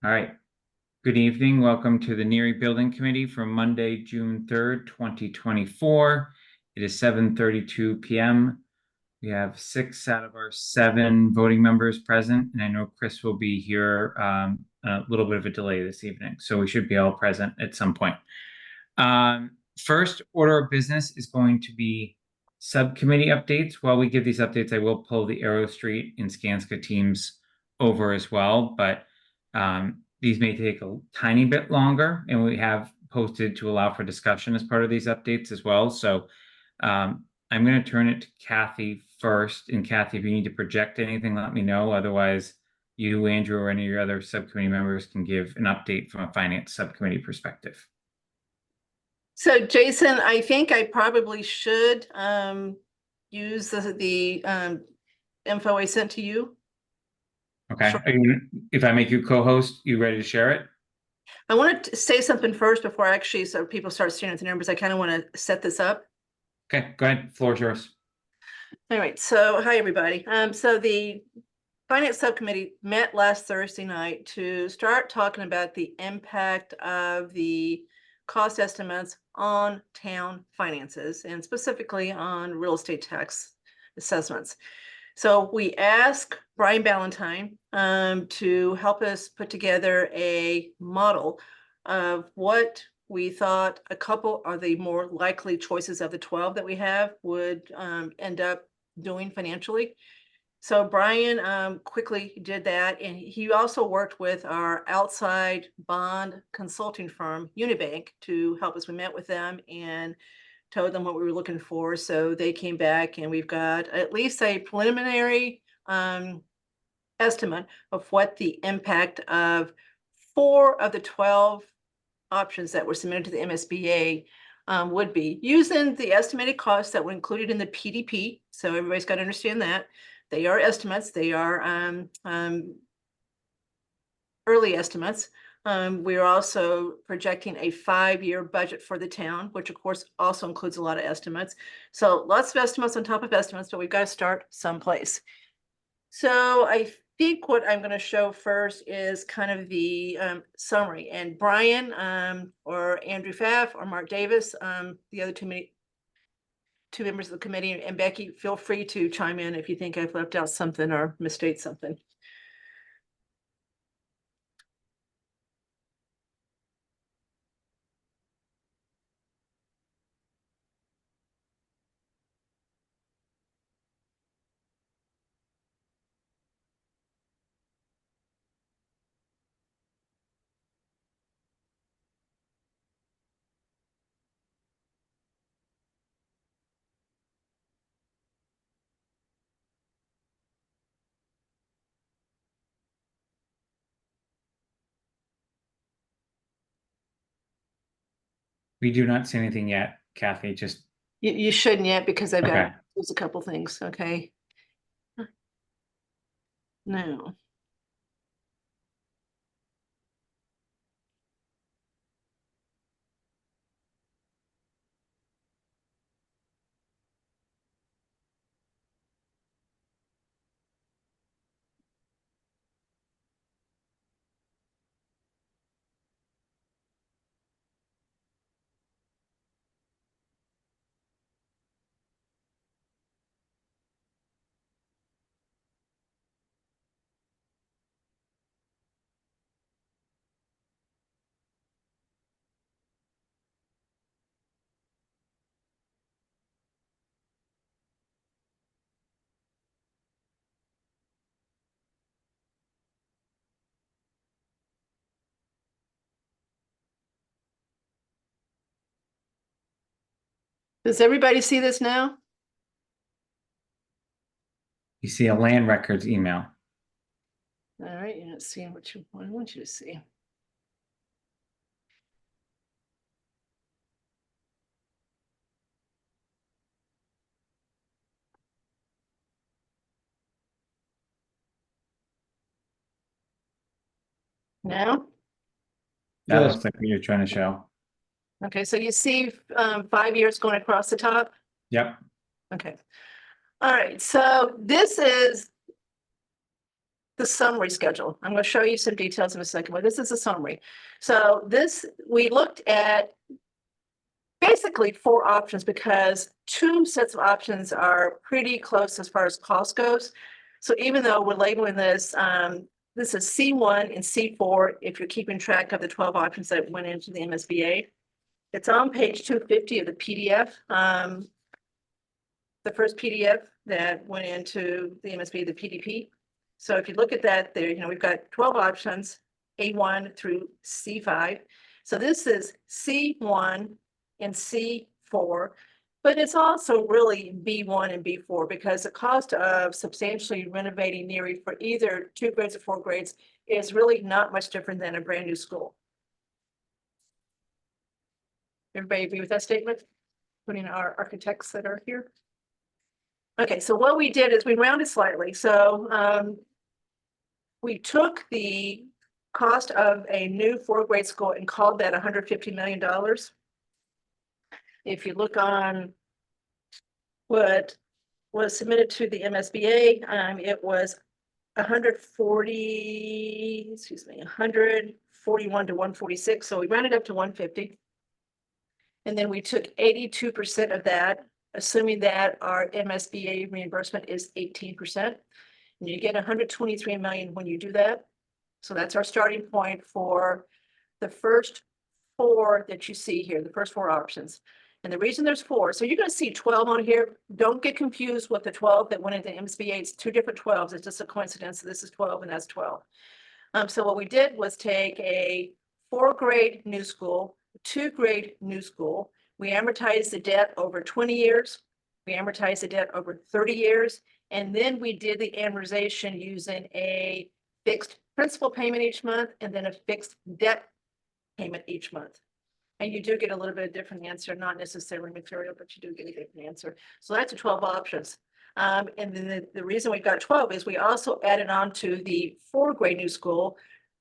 All right. Good evening. Welcome to the Neary Building Committee for Monday, June 3rd, 2024. It is 7:32 p.m. We have 6 out of our 7 voting members present, and I know Chris will be here a little bit of a delay this evening, so we should be all present at some point. First order of business is going to be subcommittee updates. While we give these updates, I will pull the Aero Street and Skanska teams over as well, but these may take a tiny bit longer, and we have posted to allow for discussion as part of these updates as well. So I'm going to turn it to Kathy first. And Kathy, if you need to project anything, let me know. Otherwise, you, Andrew, or any of your other subcommittee members can give an update from a finance subcommittee perspective. So Jason, I think I probably should use the info I sent to you. Okay. Sure. If I make you co-host, you ready to share it? I want to say something first before so people start staring at the numbers. I kind of want to set this up. Okay, go ahead. Floor is yours. All right. So hi, everybody. So the Finance Subcommittee met last Thursday night to start talking about the impact of the cost estimates on town finances and specifically on real estate tax assessments. So we asked Brian Ballantyne to help us put together a model of what we thought a couple of the more likely choices of the 12 that we have would end up doing financially. So Brian quickly did that, and he also worked with our outside bond consulting firm, Unibank, to help us. We met with them and told them what we were looking for. So they came back, and we've got at least a preliminary estimate of what the impact of 4 of the 12 options that were submitted to the MSBA would be, using the estimated costs that were included in the PDP. So everybody's got to understand that. They are estimates. They are early estimates. We are also projecting a 5-year budget for the town, which of course also includes a lot of estimates. So lots of estimates on top of estimates, but we've got to start someplace. So I think what I'm going to show first is kind of the summary. And Brian or Andrew Pfaff or Mark Davis, the other two members of the committee, and Becky, feel free to chime in if you think I've left out something or misstated something. We do not see anything yet, Kathy. Just you shouldn't yet, because I've okay. got there's a couple things. Okay. No. Does everybody see this now? You see a land records email. All right, you're not seeing what I want you to see. Now? That Yes. looks like what you're trying to show. Okay, so you see 5 years going across the top? Yep. Okay. All right, so this is the summary schedule. I'm going to show you some details in a second, but this is a summary. So this, we looked at basically 4 options because 2 sets of options are pretty close as far as cost goes. So even though we're labeling this is C1 and C4, if you're keeping track of the 12 options that went into the MSBA, it's on page 250 of the PDF. The first PDF that went into the MSBA, the PDP. So if you look at that there, we've got 12 options, A1 through C5. So this is C1 and C4, but it's also really B1 and B4 because the cost of substantially renovating Neary for either 2 grades or 4 grades is really not much different than a brand new school. Everybody agree with that statement? Including our architects that are here. Okay, so what we did is we rounded slightly. So we took the cost of a new 4-grade school and called that $150 million. If you look on what was submitted to the MSBA, it was 141 to 146. So we rounded up to 150. And then we took 82% of that, assuming that our MSBA reimbursement is 18%. And you get 123 million when you do that. So that's our starting point for the first 4 that you see here, the first 4 options. And the reason there's 4, so you're going to see 12 on here. Don't get confused with the 12 that went into MSBA. It's 2 different 12s. It's just a coincidence. This is 12 and that's 12. So what we did was take a 4-grade new school, 2-grade new school. We amortized the debt over 20 years. We amortized the debt over 30 years. And then we did the amortization using a fixed principal payment each month and then a fixed debt payment each month. And you do get a little bit of different answer, not necessarily material, but you do get a different answer. So that's the 12 options. And then the reason we got 12 is we also added on to the 4-grade new school,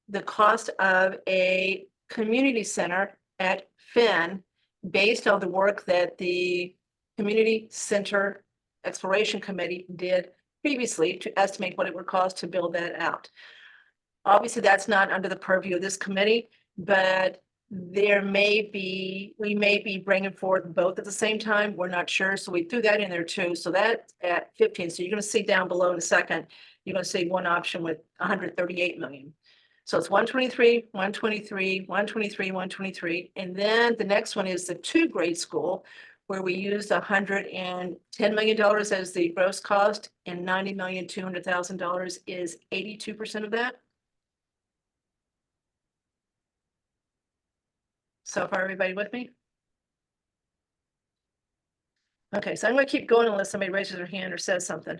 the cost of a community center at Finn based on the work that the Community Center Exploration Committee did previously to estimate what it would cost to build that out. Obviously, that's not under the purview of this committee, but we may be bringing forth both at the same time. We're not sure. So we threw that in there too. So that's at 15. So you're going to see down below in a second, you're going to see one option with 138 million. So it's 123, 123, 123, 123. And then the next one is the 2-grade school, where we used $110 million as the gross cost and $90,200,000 is 82% of that. So far, everybody with me? Okay, so I'm going to keep going unless somebody raises their hand or says something.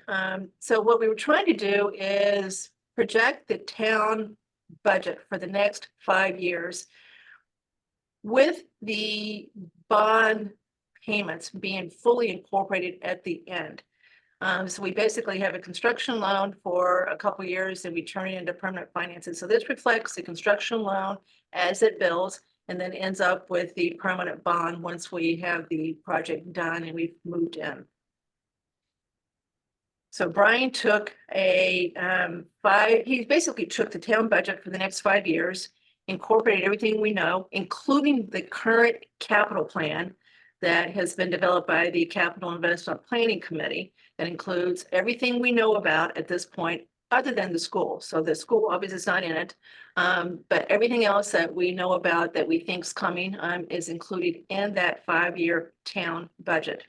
So what we were trying to do is project the town budget for the next 5 years with the bond payments being fully incorporated at the end. So we basically have a construction loan for a couple of years and we turn it into permanent financing. So this reflects the construction loan as it builds and then ends up with the permanent bond once we have the project done and we've moved in. So Brian took he basically took the town budget for the next 5 years, incorporated everything we know, including the current capital plan that has been developed by the Capital Investment Planning Committee. That includes everything we know about at this point, other than the school. So the school obviously is not in it, but everything else that we know about that we think is coming is included in that 5-year town budget.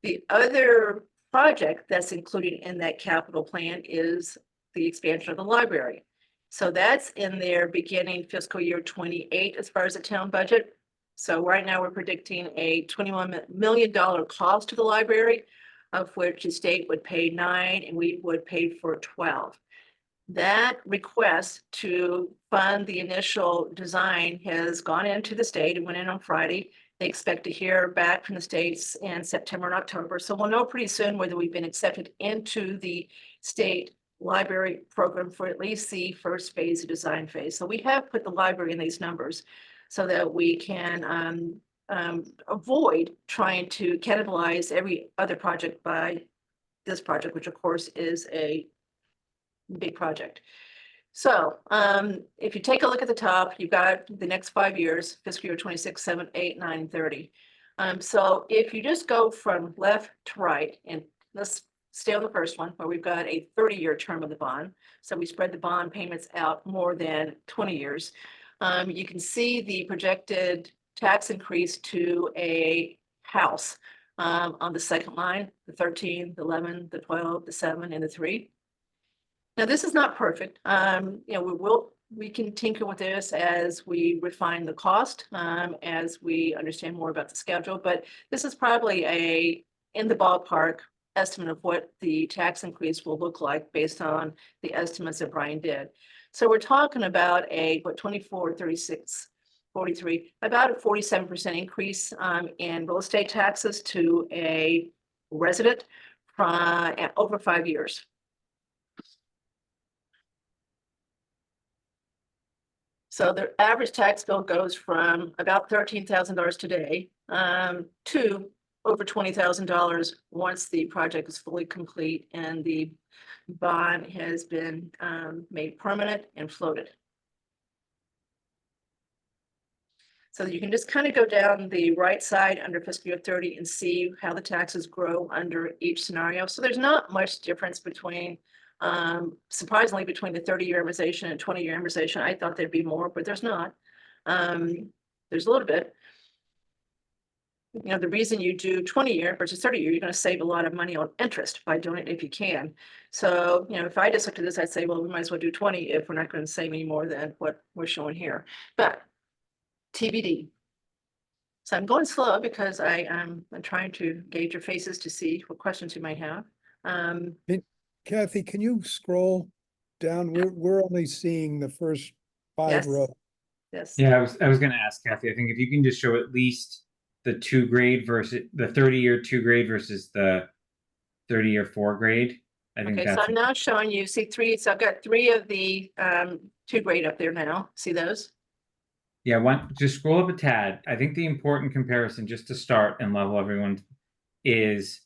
The other project that's included in that capital plan is the expansion of the library. So that's in there beginning fiscal year 28 as far as the town budget. So right now we're predicting a $21 million cost to the library, of which the state would pay 9 and we would pay for 12. That request to fund the initial design has gone into the state and went in on Friday. They expect to hear back from the states in September and October. So we'll know pretty soon whether we've been accepted into the state library program for at least the first phase, the design phase. So we have put the library in these numbers so that we can avoid trying to cannibalize every other project by this project, which of course is a big project. So if you take a look at the top, you've got the next 5 years, fiscal year 26, 7, 8, 9, 30. So if you just go from left to right, and let's stay on the first one where we've got a 30-year term of the bond. So we spread the bond payments out more than 20 years. You can see the projected tax increase to a house on the second line, the 13, the 11, the 12, the 7, and the 3. Now, this is not perfect. We can tinker with this as we refine the cost, as we understand more about the schedule, but this is probably in the ballpark estimate of what the tax increase will look like based on the estimates that Brian did. So we're talking about 24, 36, 43, about a 47% increase in real estate taxes to a resident from over 5 years. So the average tax bill goes from about $13,000 today to over $20,000 once the project is fully complete and the bond has been made permanent and floated. So you can just kind of go down the right side under fiscal year 30 and see how the taxes grow under each scenario. So there's not much difference between surprisingly, between the 30-year amortization and 20-year amortization. I thought there'd be more, but there's not. There's a little bit. The reason you do 20-year versus 30-year, you're going to save a lot of money on interest by doing it if you can. So, if I just looked at this, I'd say, well, we might as well do 20 if we're not going to save any more than what we're showing here. But TBD. So I'm going slow because I'm trying to gauge your faces to see what questions you might have. Kathy, can you scroll down? We're only seeing the first 5 Yes. rows. Yes. Yeah, I was going to ask Kathy. I think if you can just show at least the 2 grade versus the 30-year 2 grade versus the 30-year 4 grade. I think Okay, that's so I'm now showing you, see 3, so I've got 3 of the 2 grade up there now. See those? Yeah, just scroll up a tad. I think the important comparison, just to start and level everyone, is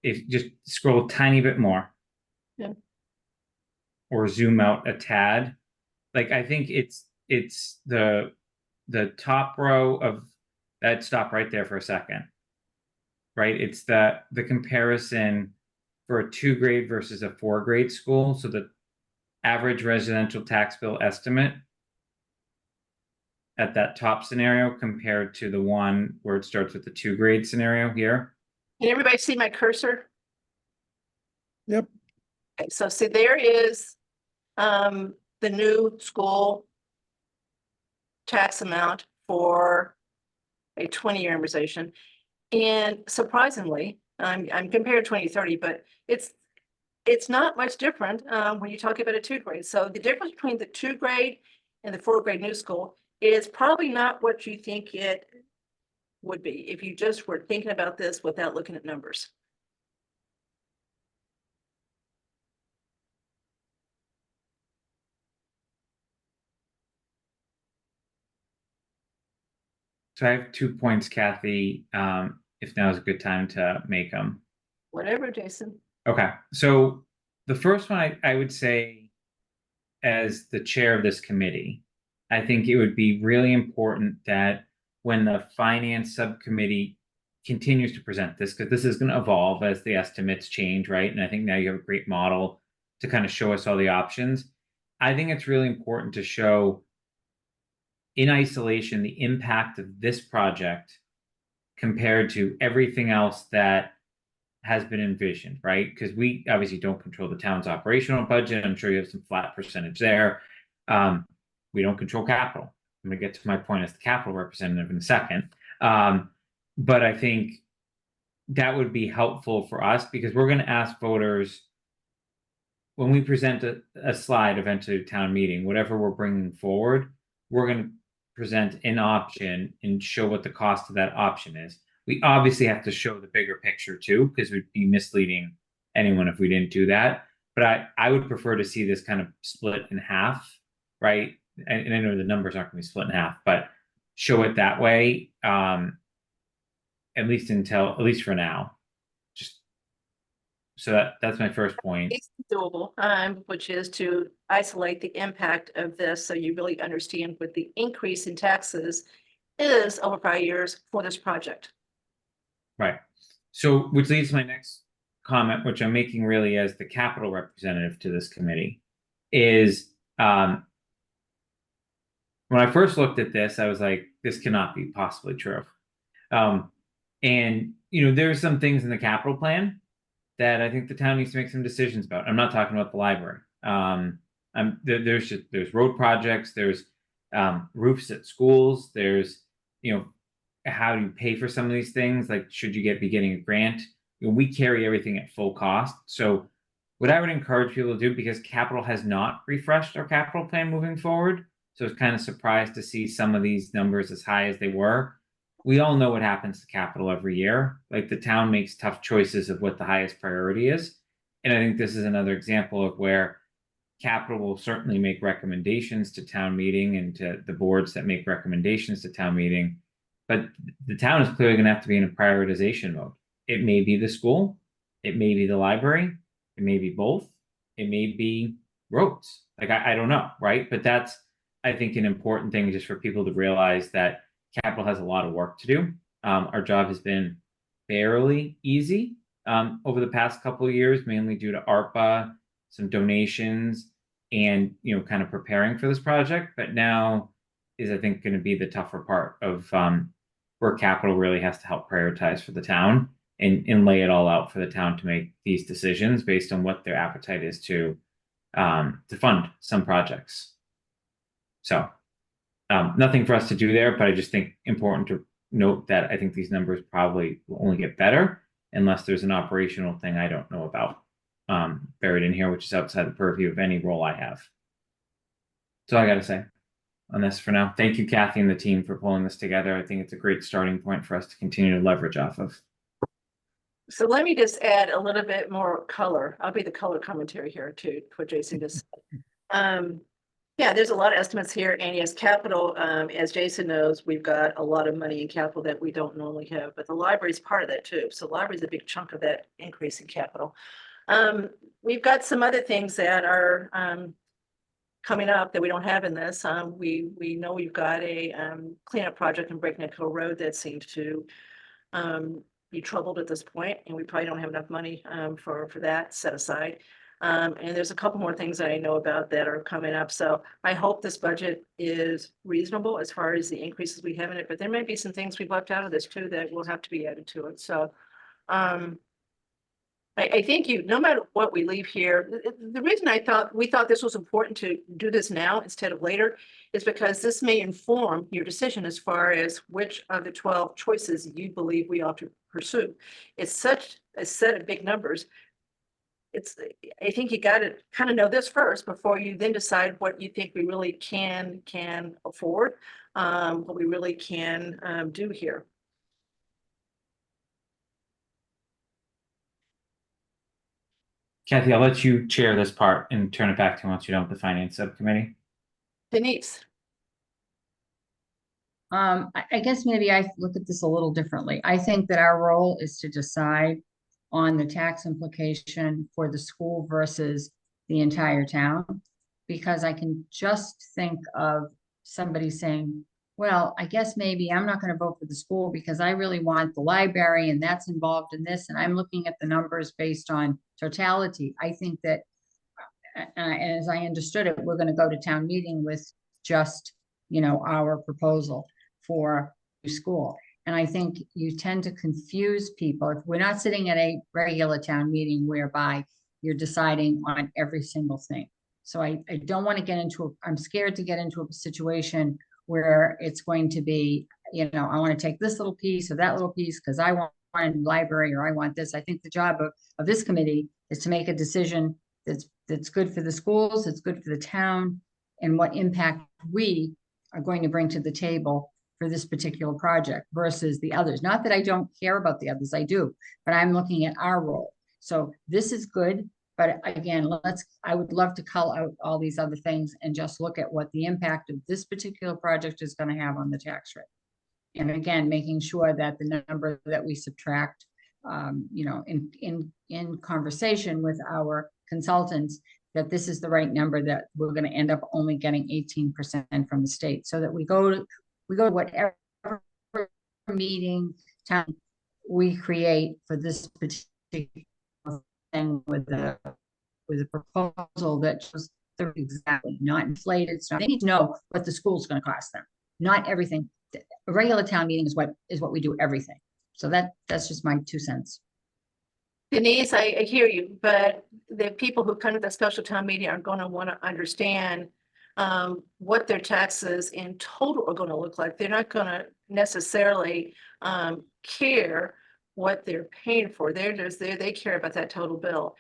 if just scroll a tiny bit more. Yeah. Or zoom out a tad. Like I think it's the top row of that. Stop right there for a second. Right? It's the comparison for a 2 grade versus a 4 grade school. So the average residential tax bill estimate at that top scenario compared to the one where it starts with the 2 grade scenario here. Can everybody see my cursor? Yep. Okay, so see there is the new school tax amount for a 20-year amortization. And surprisingly, I'm comparing 2030, but it's not much different when you talk about a 2 grade. So the difference between the 2 grade and the 4 grade new school is probably not what you think it would be if you just were thinking about this without looking at numbers. So I have 2 points, Kathy, if now is a good time to make them. Whatever, Jason. Okay. So the first one I would say, as the chair of this committee, I think it would be really important that when the finance subcommittee continues to present this, because this is going to evolve as the estimates change, right? And I think now you have a great model to kind of show us all the options. I think it's really important to show in isolation the impact of this project compared to everything else that has been envisioned, right? Because we obviously don't control the town's operational budget. I'm sure you have some flat percentage there. We don't control capital. I'm going to get to my point as the capital representative in a second. But I think that would be helpful for us because we're going to ask voters when we present a slide eventually to town meeting, whatever we're bringing forward, we're going to present an option and show what the cost of that option is. We obviously have to show the bigger picture too, because we'd be misleading anyone if we didn't do that. But I would prefer to see this kind of split in half, right? And I know the numbers aren't going to be split in half, but show it that way, at least for now. Just that's my first point. It's doable, which is to isolate the impact of this, so you really understand what the increase in taxes is over 5 years for this project. Right. So, which leads to my next comment, which I'm making really as the capital representative to this committee, is when I first looked at this, I was like, this cannot be possibly true. And there's some things in the capital plan that I think the town needs to make some decisions about. I'm not talking about the library. There's road projects, there's roofs at schools, there's how do you pay for some of these things? Like, should you be getting a grant? We carry everything at full cost. So what I would encourage people to do, because capital has not refreshed our capital plan moving forward, so it's kind of surprised to see some of these numbers as high as they were. We all know what happens to capital every year. Like, the town makes tough choices of what the highest priority is. And I think this is another example of where capital will certainly make recommendations to town meeting and to the boards that make recommendations to town meeting. But the town is clearly going to have to be in a prioritization mode. It may be the school, it may be the library, it may be both, it may be roads. Like, I don't know, right? But that's, I think, an important thing just for people to realize that capital has a lot of work to do. Our job has been fairly easy over the past couple of years, mainly due to ARPA, some donations, and kind of preparing for this project. But now is, I think, going to be the tougher part of where capital really has to help prioritize for the town and lay it all out for the town to make these decisions based on what their appetite is to fund some projects. So nothing for us to do there, but I just think important to note that I think these numbers probably will only get better unless there's an operational thing I don't know about buried in here, which is outside the purview of any role I have. So I got to say on this for now. Thank you, Kathy and the team, for pulling this together. I think it's a great starting point for us to continue to leverage off of. So let me just add a little bit more color. I'll be the color commentary here too, what Jason just said. Yeah, there's a lot of estimates here, and yes, capital, as Jason knows, we've got a lot of money in capital that we don't normally have, but the library is part of that too. So the library is a big chunk of that increase in capital. We've got some other things that are coming up that we don't have in this. We know we've got a cleanup project in Breakneck Hill Road that seems to be troubled at this point, and we probably don't have enough money for that set aside. And there's a couple more things that I know about that are coming up. So I hope this budget is reasonable as far as the increases we have in it, but there may be some things we've left out of this too that will have to be added to it. So I think no matter what we leave here, the reason we thought this was important to do this now instead of later is because this may inform your decision as far as which of the 12 choices you believe we ought to pursue. It's such a set of big numbers. I think you got to kind of know this first before you then decide what you think we really can afford, what we really can do here. Kathy, I'll let you chair this part and turn it back to you once you're done with the finance subcommittee. Denise. I guess maybe I look at this a little differently. I think that our role is to decide on the tax implication for the school versus the entire town, because I can just think of somebody saying, well, I guess maybe I'm not going to vote for the school because I really want the library and that's involved in this. And I'm looking at the numbers based on totality. I think that, and as I understood it, we're going to go to town meeting with just, our proposal for school. And I think you tend to confuse people. If we're not sitting at a regular town meeting whereby you're deciding on every single thing. So I don't want to get into, I'm scared to get into a situation where it's going to be, I want to take this little piece or that little piece because I want a library or I want this. I think the job of this committee is to make a decision that's good for the schools, it's good for the town, and what impact we are going to bring to the table for this particular project versus the others. Not that I don't care about the others, I do, but I'm looking at our role. So this is good, but again, I would love to call out all these other things and just look at what the impact of this particular project is going to have on the tax rate. And again, making sure that the number that we subtract you know, in conversation with our consultants, that this is the right number, that we're gonna end up only getting 18% from the state, so that we go to whatever meeting town we create for this particular thing with a proposal that shows they're exactly not inflated stuff. They need to know what the school's gonna cost them. Not everything. A regular town meeting is what we do everything. So that's just my 2 cents. Denise, I hear you, but the people who come to the special town meeting are gonna wanna understand what their taxes in total are gonna look like. They're not gonna necessarily care what they're paying for. They're just there, they care about that total bill.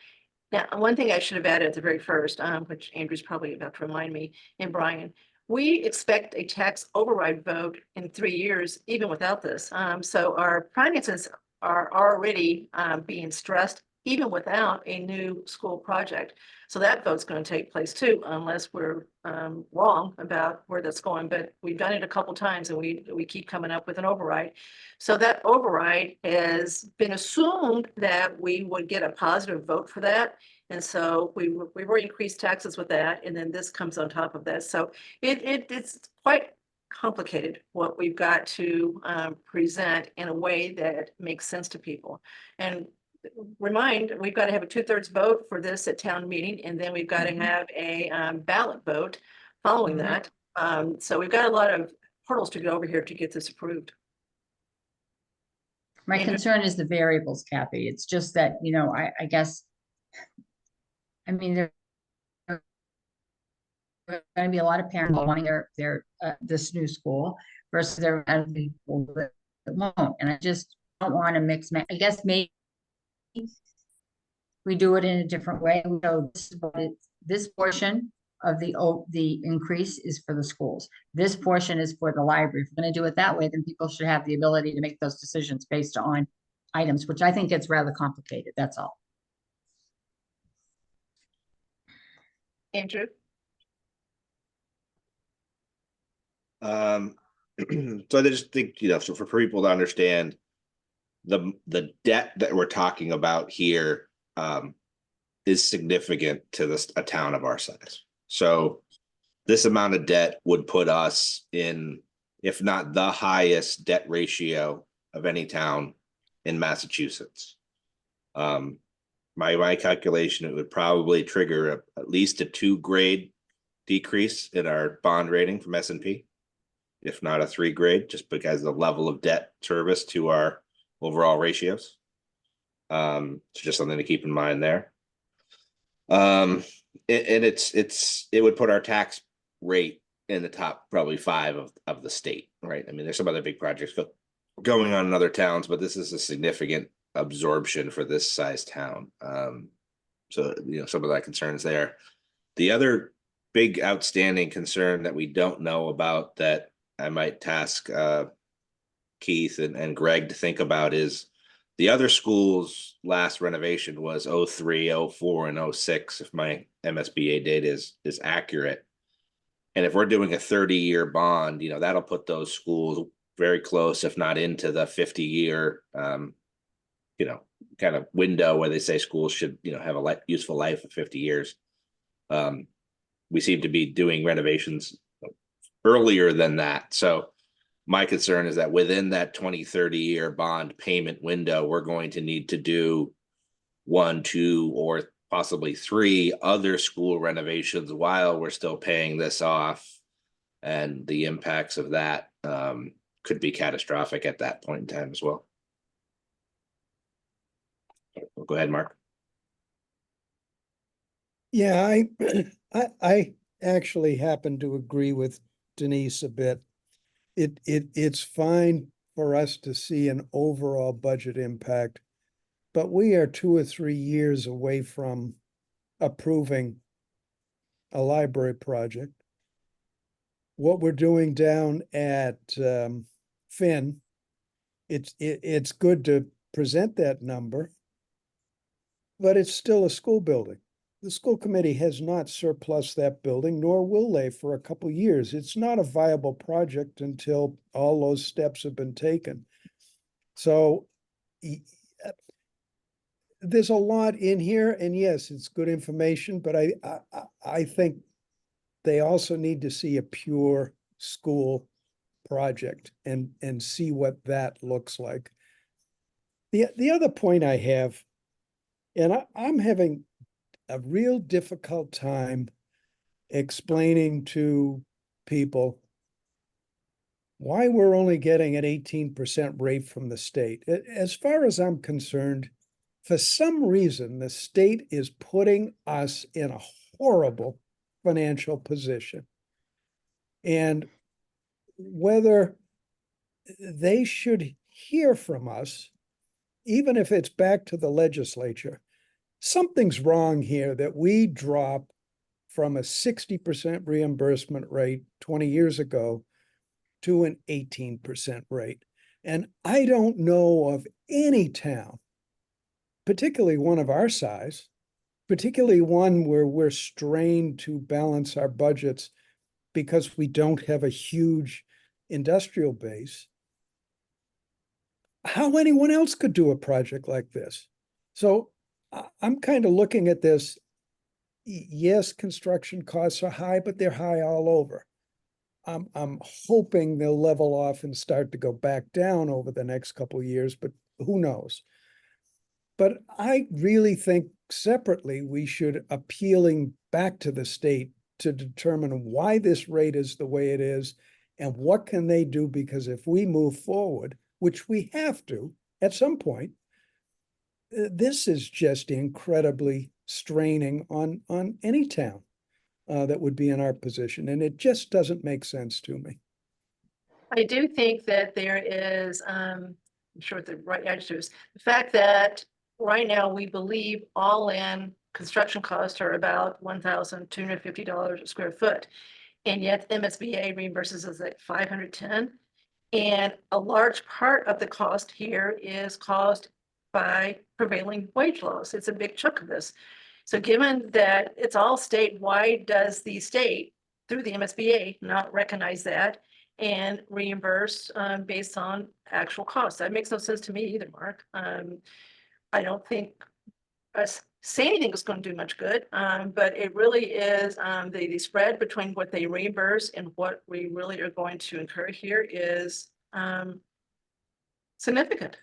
Now, one thing I should have added at the very first, which Andrew's probably about to remind me, and Brian, we expect a tax override vote in 3 years, even without this. So our finances are already being stressed, even without a new school project. So that vote's going to take place too, unless we're wrong about where that's going. But we've done it a couple times, and we keep coming up with an override. So that override has been assumed that we would get a positive vote for that. And so we've already increased taxes with that, and then this comes on top of that. So it's quite complicated what we've got to present in a way that makes sense to people. And remind, we've got to have a 2/3 vote for this at town meeting, and then we've got to have a ballot vote following that. So we've got a lot of hurdles to get over here to get this approved. My Andrew? concern is the variables, Kathy. It's just that, you know, I guess, I mean, there are going to be a lot of parents wanting their this new school versus there are people that won't. And I just don't want to mix. I guess maybe we do it in a different way. So this portion of the increase is for the schools. This portion is for the library. If we're going to do it that way, then people should have the ability to make those decisions based on items, which I think gets rather complicated. That's all. Andrew? So I just think, you know, so for people to understand the debt that we're talking about here is significant to a town of our size. So this amount of debt would put us in, if not the highest debt ratio of any town in Massachusetts. My calculation, it would probably trigger at least a 2-grade decrease in our bond rating from S&P, if not a 3-grade, just because of the level of debt service to our overall ratios. So just something to keep in mind there. And it would put our tax rate in the top probably 5 of the state, right? I mean, there's some other big projects going on in other towns, but this is a significant absorption for this size town. So, you know, some of that concerns there. The other big outstanding concern that we don't know about that I might task Keith and Greg to think about is the other schools' last renovation was 03, 04, and 06, if my MSBA data is accurate. And if we're doing a 30-year bond, you know, that'll put those schools very close, if not into the 50-year, you know, kind of window where they say schools should, you know, have a useful life of 50 years. We seem to be doing renovations earlier than that. So my concern is that within that 20-30-year bond payment window, we're going to need to do 1, 2, or possibly 3 other school renovations while we're still paying this off. And the impacts of that could be catastrophic at that point in time as well. Go ahead, Mark. Yeah, I actually happen to agree with Denise a bit. It's fine for us to see an overall budget impact, but we are 2 or 3 years away from approving a library project. What we're doing down at Finn, it's good to present that number, but it's still a school building. The school committee has not surplus that building, nor will they for a couple of years. It's not a viable project until all those steps have been taken. So there's a lot in here, and yes, it's good information, but I think they also need to see a pure school project and see what that looks like. The other point I have, and I'm having a real difficult time explaining to people why we're only getting an 18% rate from the state. As far as I'm concerned, for some reason, the state is putting us in a horrible financial position. And whether they should hear from us, even if it's back to the legislature, something's wrong here that we drop from a 60% reimbursement rate 20 years ago to an 18% rate. And I don't know of any town, particularly one of our size, particularly one where we're strained to balance our budgets because we don't have a huge industrial base, how anyone else could do a project like this. So I'm kind of looking at this. Yes, construction costs are high, but they're high all over. I'm hoping they'll level off and start to go back down over the next couple of years, but who knows? But I really think separately, we should appealing back to the state to determine why this rate is the way it is and what can they do, because if we move forward, which we have to at some point, this is just incredibly straining on any town that would be in our position, and it just doesn't make sense to me. I do think that there is, I'm sure what the right answer is, the fact that right now we believe all in construction costs are about $1,250 a square foot. And yet MSBA reimburses us at 510. And a large part of the cost here is caused by prevailing wage laws. It's a big chunk of this. So given that it's all state, why does the state, through the MSBA, not recognize that and reimburse based on actual costs? That makes no sense to me either, Mark. I don't think us saying anything is going to do much good, but it really is the spread between what they reimburse and what we really are going to incur here is significant.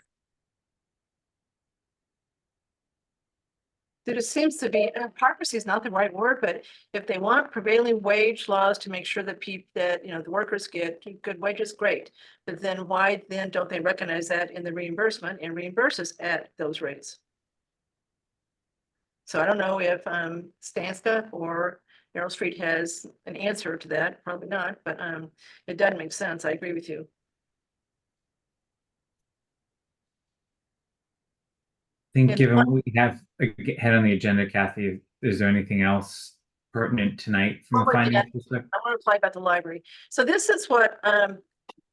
There seems to be, hypocrisy is not the right word, but if they want prevailing wage laws to make sure that people, that, you know, the workers get good wages, great. But then why then don't they recognize that in the reimbursement and reimburse us at those rates? So I don't know if Stanska or Yarrow Street has an answer to that, probably not, but it doesn't make sense. I agree with you. I think And given what we have ahead on the agenda, Kathy, is there anything else pertinent tonight from a Oh, yeah. finance perspective? I want to reply about the library. So this is what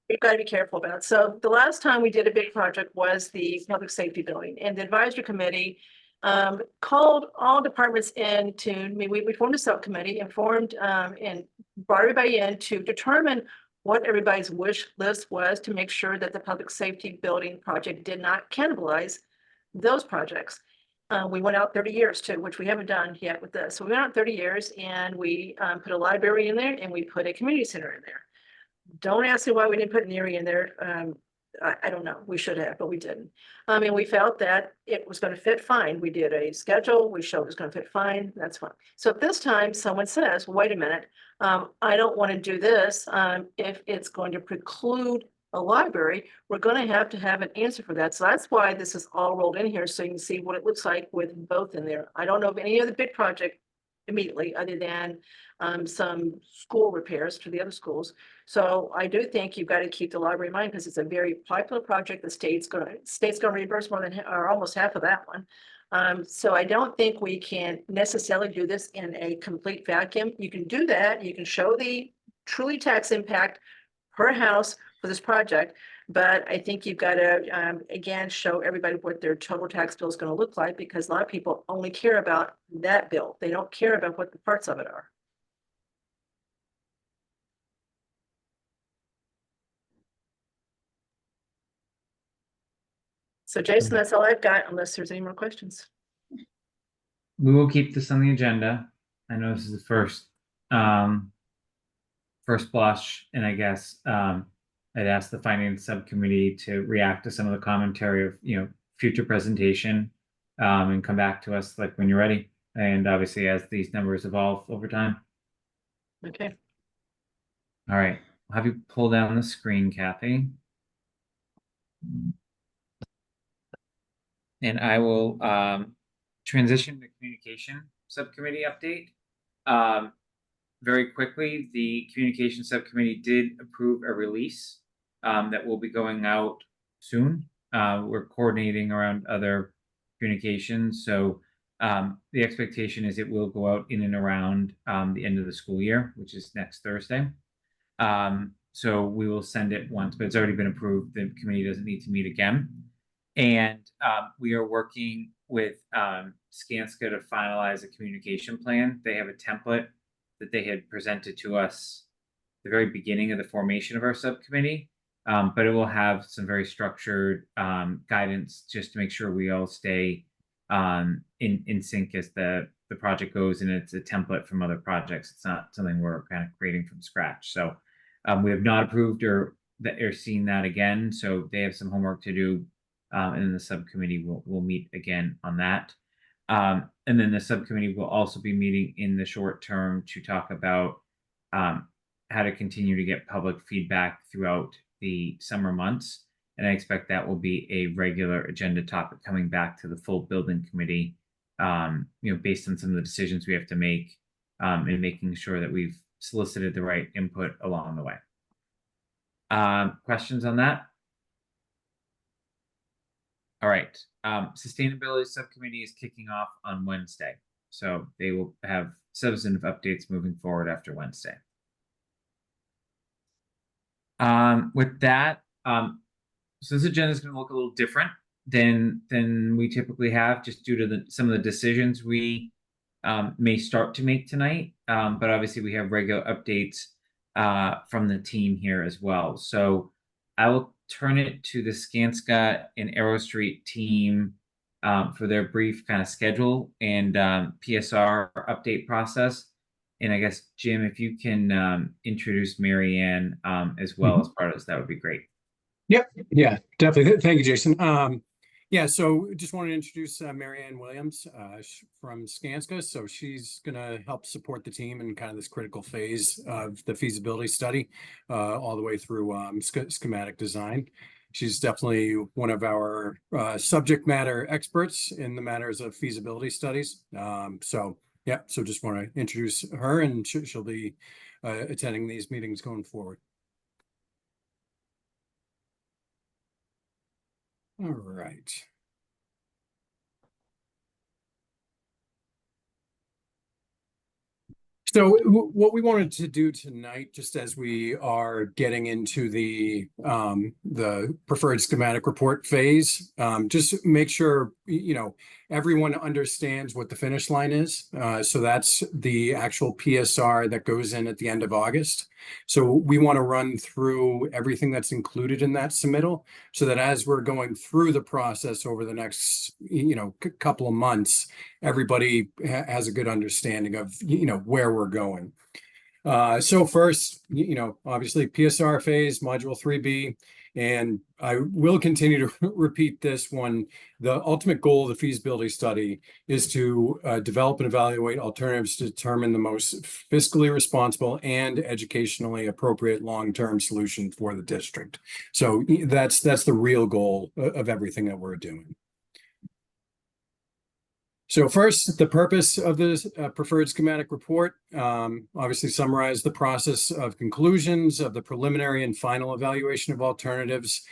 we've got to be careful about. So the last time we did a big project was the public safety building, and the advisory committee called all departments in to, I mean, we formed a subcommittee and formed and brought everybody in to determine what everybody's wish list was to make sure that the public safety building project did not cannibalize those projects. We went out 30 years too, which we haven't done yet with this. So we went out 30 years and we put a library in there and we put a community center in there. Don't ask me why we didn't put Neary in there. I don't know. We should have, but we didn't. And we felt that it was going to fit fine. We did a schedule. We showed it was going to fit fine. That's fine. So if this time someone says, wait a minute, I don't want to do this. If it's going to preclude a library, we're going to have an answer for that. So that's why this is all rolled in here. So you can see what it looks like with both in there. I don't know of any other big project immediately other than some school repairs to the other schools. So I do think you've got to keep the library in mind because it's a very popular project. The state's going to reimburse more than or almost half of that one. So I don't think we can necessarily do this in a complete vacuum. You can do that. You can show the truly tax impact per house for this project. But I think you've got to, again, show everybody what their total tax bill is going to look like, because a lot of people only care about that bill. They don't care about what the parts of it are. So Jason, that's all I've got, unless there's any more questions. we will keep this on the agenda. I know this is the um, first blush, and I guess, I'd ask the finance subcommittee to react to some of the commentary of, future presentation, and come back to us like when you're ready. And obviously, as these numbers evolve over time. Okay. All right, I'll have you pull down the screen, Kathy. And I will transition to communication subcommittee update. Very quickly, the communication subcommittee did approve a release that will be going out soon. We're coordinating around other communications, so the expectation is it will go out in and around the end of the school year, which is next Thursday. So we will send it once, but it's already been approved. The committee doesn't need to meet again. And we are working with Skanska to finalize a communication plan. They have a template that they had presented to us at the very beginning of the formation of our subcommittee, but it will have some very structured guidance just to make sure we all stay in sync as the project goes, and it's a template from other projects. It's not something we're kind of creating from scratch. So we have not approved or seen that again, so they have some homework to do, and then the subcommittee will meet again on that. And then the subcommittee will also be meeting in the short term to talk about how to continue to get public feedback throughout the summer months. And I expect that will be a regular agenda topic coming back to the full building committee, based on some of the decisions we have to make, and making sure that we've solicited the right input along the way. Questions on that? All right. Sustainability subcommittee is kicking off on Wednesday, so they will have substantive updates moving forward after Wednesday. With that, so this agenda is going to look a little different than we typically have, just due to some of the decisions we may start to make tonight. But obviously, we have regular updates from the team here as well. So I will turn it to the Skanska and Arrow Street team for their brief kind of schedule and PSR update process. And I guess, Jim, if you can introduce Mary Ann as well as part of this, that would be great. Yep. Yeah, definitely. Thank you, Jason. Yeah, so just wanted to introduce Mary Ann Williams from Skanska. So she's going to help support the team in kind of this critical phase of the feasibility study, all the way through schematic design. She's definitely one of our subject matter experts in the matters of feasibility studies. So just want to introduce her, and she'll be attending these meetings going forward. All right. So what we wanted to do tonight, just as we are getting into the preferred schematic report phase, just make sure everyone understands what the finish line is. So that's the actual PSR that goes in at the end of August. So we want to run through everything that's included in that submittal, so that as we're going through the process over the next couple of months, everybody has a good understanding of where we're going. So first, obviously PSR phase, module 3B, and I will continue to repeat this one. The ultimate goal of the feasibility study is to develop and evaluate alternatives to determine the most fiscally responsible and educationally appropriate long-term solution for the district. So that's the real goal of everything that we're doing. So first, the purpose of the preferred schematic report, obviously summarize the process of conclusions of the preliminary and final evaluation of alternatives,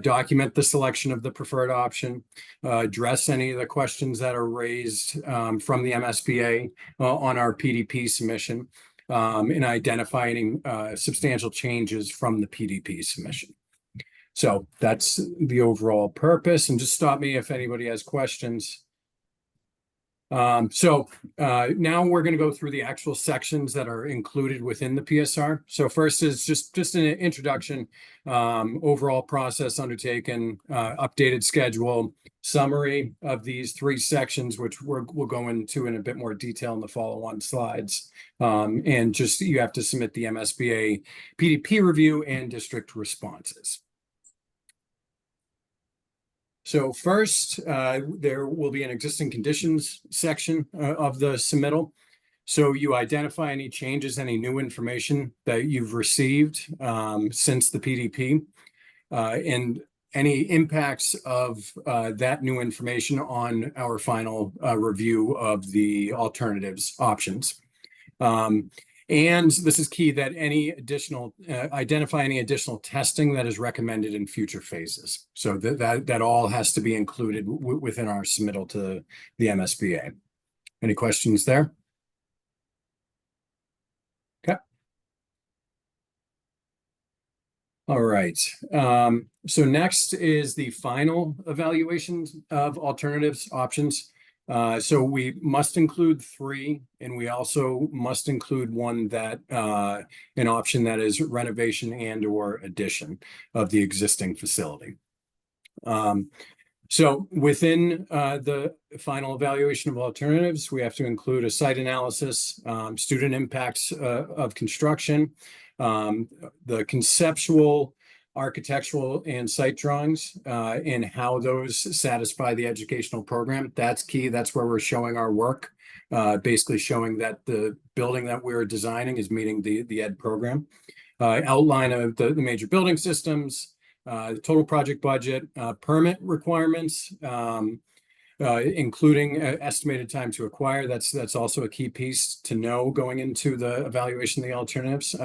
document the selection of the preferred option, address any of the questions that are raised from the MSBA on our PDP submission, and identify any substantial changes from the PDP submission. So that's the overall purpose, and just stop me if anybody has questions. So now we're going to go through the actual sections that are included within the PSR. So first is just an introduction, overall process undertaken, updated schedule, summary of these three sections, which we'll go into in a bit more detail in the follow-on slides. And just you have to submit the MSBA PDP review and district responses. So first, there will be an existing conditions section of the submittal. So you identify any changes, any new information that you've received since the PDP, and any impacts of that new information on our final review of the alternatives options. And this is key, that any additional, identify any additional testing that is recommended in future phases. So that all has to be included within our submittal to the MSBA. Any questions there? Okay. All right. So next is the final evaluation of alternatives options. So we must include 3, and we also must include one that an option that is renovation and or addition of the existing facility. So within the final evaluation of alternatives, we have to include a site analysis, student impacts of construction, the conceptual, architectural, and site drawings, and how those satisfy the educational program. That's key. That's where we're showing our work, basically showing that the building that we're designing is meeting the ed program. Outline of the major building systems, the total project budget, permit requirements, including estimated time to acquire. That's also a key piece to know going into the evaluation of the alternatives.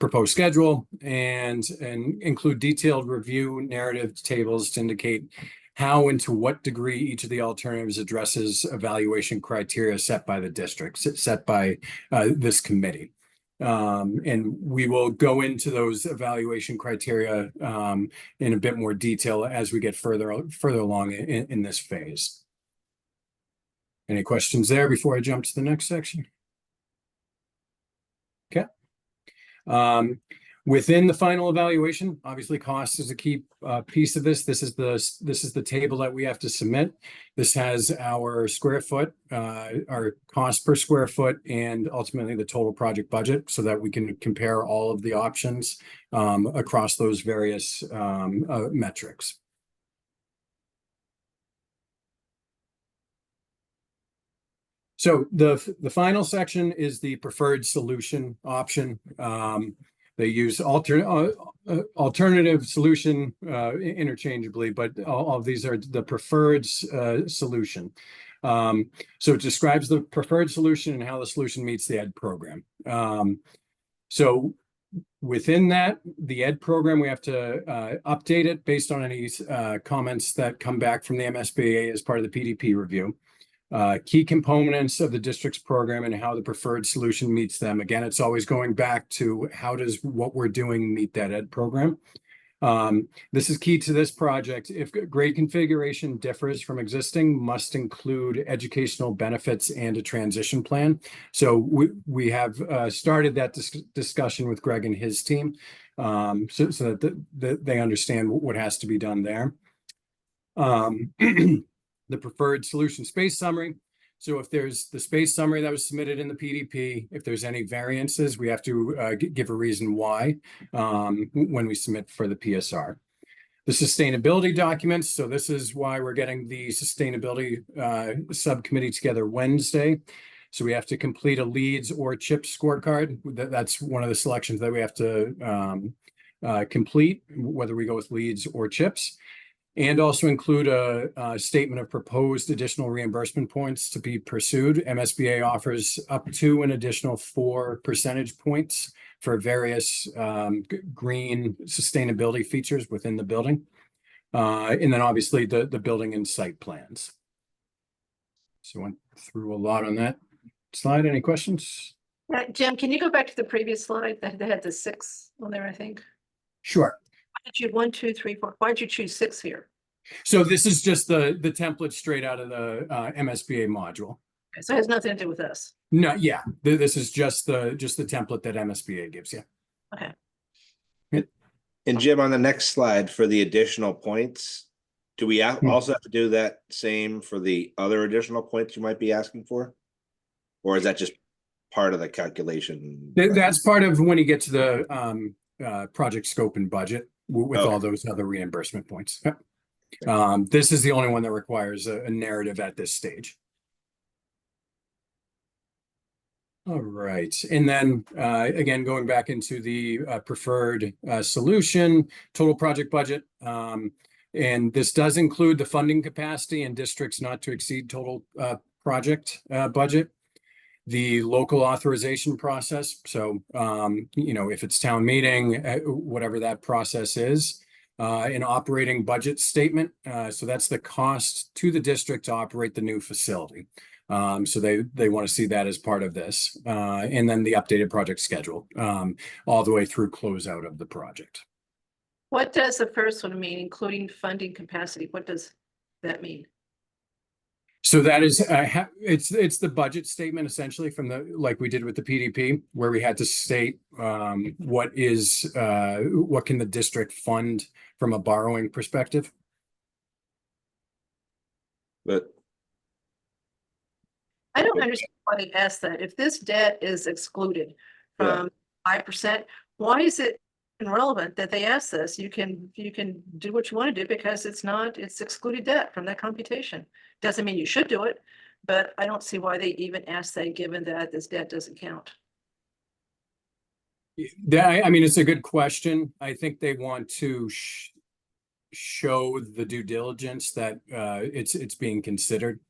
Proposed schedule, and include detailed review narrative tables to indicate how and to what degree each of the alternatives addresses evaluation criteria set by the district, set by this committee. And we will go into those evaluation criteria in a bit more detail as we get further along in this phase. Any questions there before I jump to the next section? Okay. Within the final evaluation, obviously cost is a key piece of this. This is the table that we have to submit. This has our square foot, our cost per square foot, and ultimately the total project budget, so that we can compare all of the options across those various metrics. So the final section is the preferred solution option. They use alternative solution interchangeably, but all of these are the preferred solution. So it describes the preferred solution and how the solution meets the ed program. So within that, the ed program, we have to update it based on any comments that come back from the MSBA as part of the PDP review. Key components of the district's program and how the preferred solution meets them. Again, it's always going back to how does what we're doing meet that ed program. This is key to this project. If grade configuration differs from existing, must include educational benefits and a transition plan. So we have started that discussion with Greg and his team, so that they understand what has to be done there. The preferred solution space summary. So if there's the space summary that was submitted in the PDP, if there's any variances, we have to give a reason why when we submit for the PSR. The sustainability documents. So this is why we're getting the sustainability subcommittee together Wednesday. So we have to complete a LEEDs or CHIPS scorecard. That's one of the selections that we have to complete, whether we go with LEEDs or CHIPS. And also include a statement of proposed additional reimbursement points to be pursued. MSBA offers up to an additional 4 percentage points for various green sustainability features within the building. And then obviously the building and site plans. So I went through a lot on that slide. Any questions? Jim, can you go back to the previous slide that had the 6 on there, I think? Sure. Why did you 1, 2, 3, 4? Why did you choose 6 here? So this is just the template straight out of the MSBA module. Okay, so it has nothing to do with us. No, yeah, this is just the template that MSBA gives you. Okay. And Jim, on the next slide for the additional points, Do we also have to do that same for the other additional points you might be asking for? Or is that just part of the calculation? That's part of when you get to the project scope and budget with all Okay. those other reimbursement points. Yep. This is the only one that requires a narrative at this stage. All right, and then again, going back into the preferred solution, total project budget. And this does include the funding capacity and districts not to exceed total project budget. The local authorization process. So, you know, if it's town meeting, whatever that process is, an operating budget statement. So that's the cost to the district to operate the new facility. So they want to see that as part of this. And then the updated project schedule, all the way through closeout of the project. What does the first one mean, including funding capacity? What does that mean? So that is, it's the budget statement essentially from the, like we did with the PDP, where we had to state what can the district fund from a borrowing perspective. But I don't understand why they asked that. If this debt is excluded from 5%, why is it irrelevant that they ask this? You can do what you want to do because it's excluded debt from that computation. Doesn't mean you should do it, but I don't see why they even asked that, given that this debt doesn't count. I mean, it's a good question. I think they want to show the due diligence that it's being considered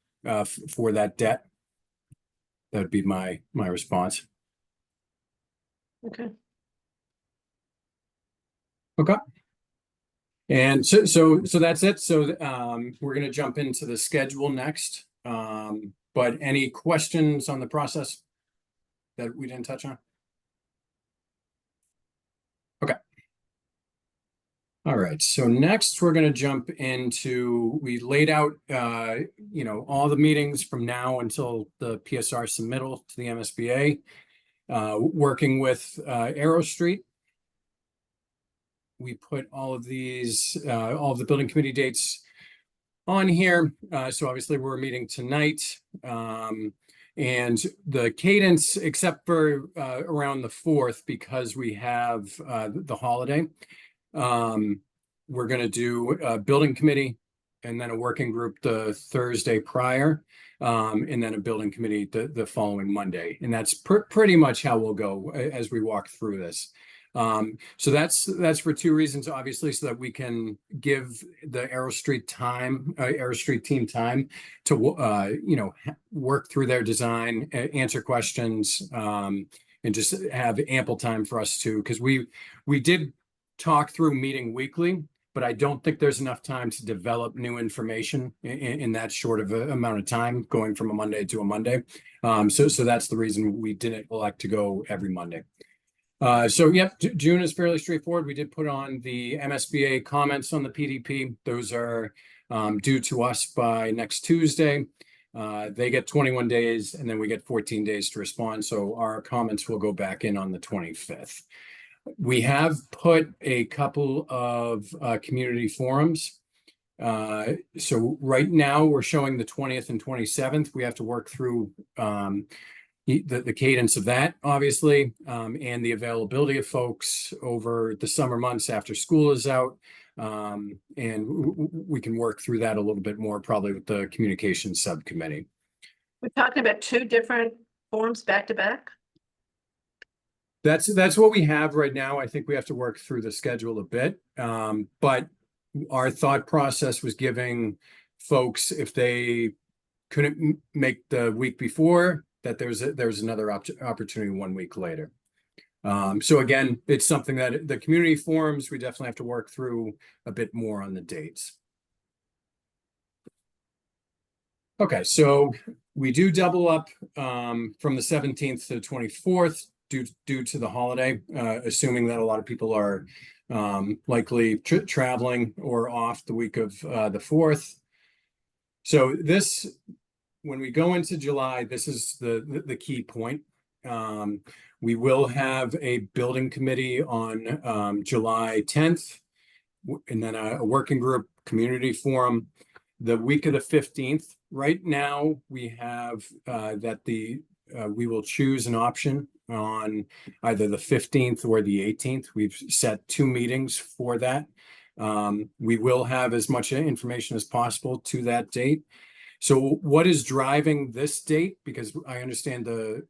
for that debt. That would be my response. Okay. Okay. And so that's it. So we're going to jump into the schedule next. But any questions on the process that we didn't touch on? Okay. All right. So next we're going to jump into, we laid out, you know, all the meetings from now until the PSR submittal to the MSBA, working with Arrow Street. We put all of these, all of the building committee dates on here. So obviously we're meeting tonight. And the cadence, except for around the 4th, because we have the holiday, we're going to do a building committee and then a working group the Thursday prior, and then a building committee the following Monday. And that's pretty much how we'll go as we walk through this. So that's for two reasons, obviously, so that we can give the Arrow Street team time to, you know, work through their design, answer questions, and just have ample time for us to, because we did talk through meeting weekly, but I don't think there's enough time to develop new information in that short of an amount of time, going from a Monday to a Monday. So that's the reason we didn't elect to go every Monday. So yep, June is fairly straightforward. We did put on the MSBA comments on the PDP. Those are due to us by next Tuesday. They get 21 days and then we get 14 days to respond. So our comments will go back in on the 25th. We have put a couple of community forums. So right now we're showing the 20th and 27th. We have to work through the cadence of that, obviously, and the availability of folks over the summer months after school is out. And we can work through that a little bit more probably with the communications subcommittee. We're talking about two different forms back to back. That's what we have right now. I think we have to work through the schedule a bit. But our thought process was giving folks, if they couldn't make the week before, that there's another opportunity 1 week later. So again, it's something that the community forums, we definitely have to work through a bit more on the dates. Okay, so we do double up from the 17th to the 24th due to the holiday, assuming that a lot of people are likely traveling or off the week of the 4th. So this, when we go into July, this is the key point. We will have a building committee on July 10th, and then a working group community forum the week of the 15th. Right now, we have that we will choose an option on either the 15th or the 18th. We've set 2 meetings for that. We will have as much information as possible to that date. So what is driving this date? Because I understand the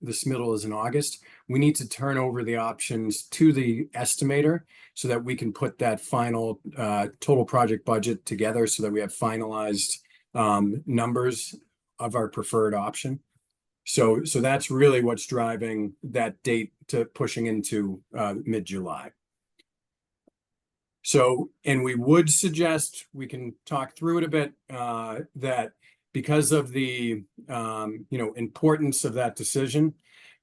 submittal is in August. We need to turn over the options to the estimator so that we can put that final total project budget together so that we have finalized numbers of our preferred option. So that's really what's driving that date to pushing into mid-July. So, and we would suggest, we can talk through it a bit, that because of the, importance of that decision,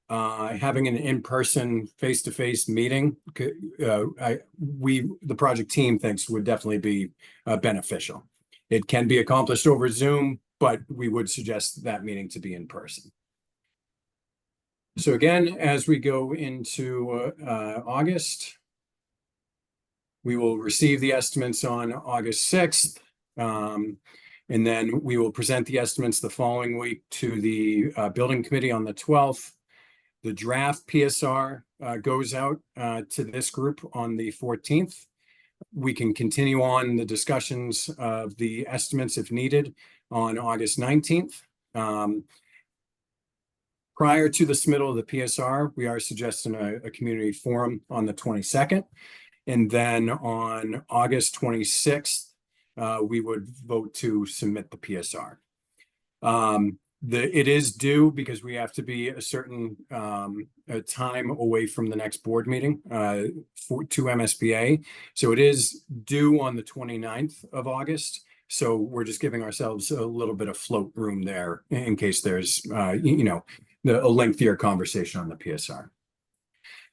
having an in-person, face-to-face meeting, the project team thinks would definitely be beneficial. It can be accomplished over Zoom, but we would suggest that meeting to be in person. So again, as we go into August, we will receive the estimates on August 6th. And then we will present the estimates the following week to the building committee on the 12th. The draft PSR goes out to this group on the 14th. We can continue on the discussions of the estimates if needed on August 19th. Prior to the submittal of the PSR, we are suggesting a community forum on the 22nd. And then on August 26th, we would vote to submit the PSR. It is due because we have to be a certain time away from the next board meeting to MSBA. So it is due on the 29th of August. So we're just giving ourselves a little bit of float room there in case there's, a lengthier conversation on the PSR.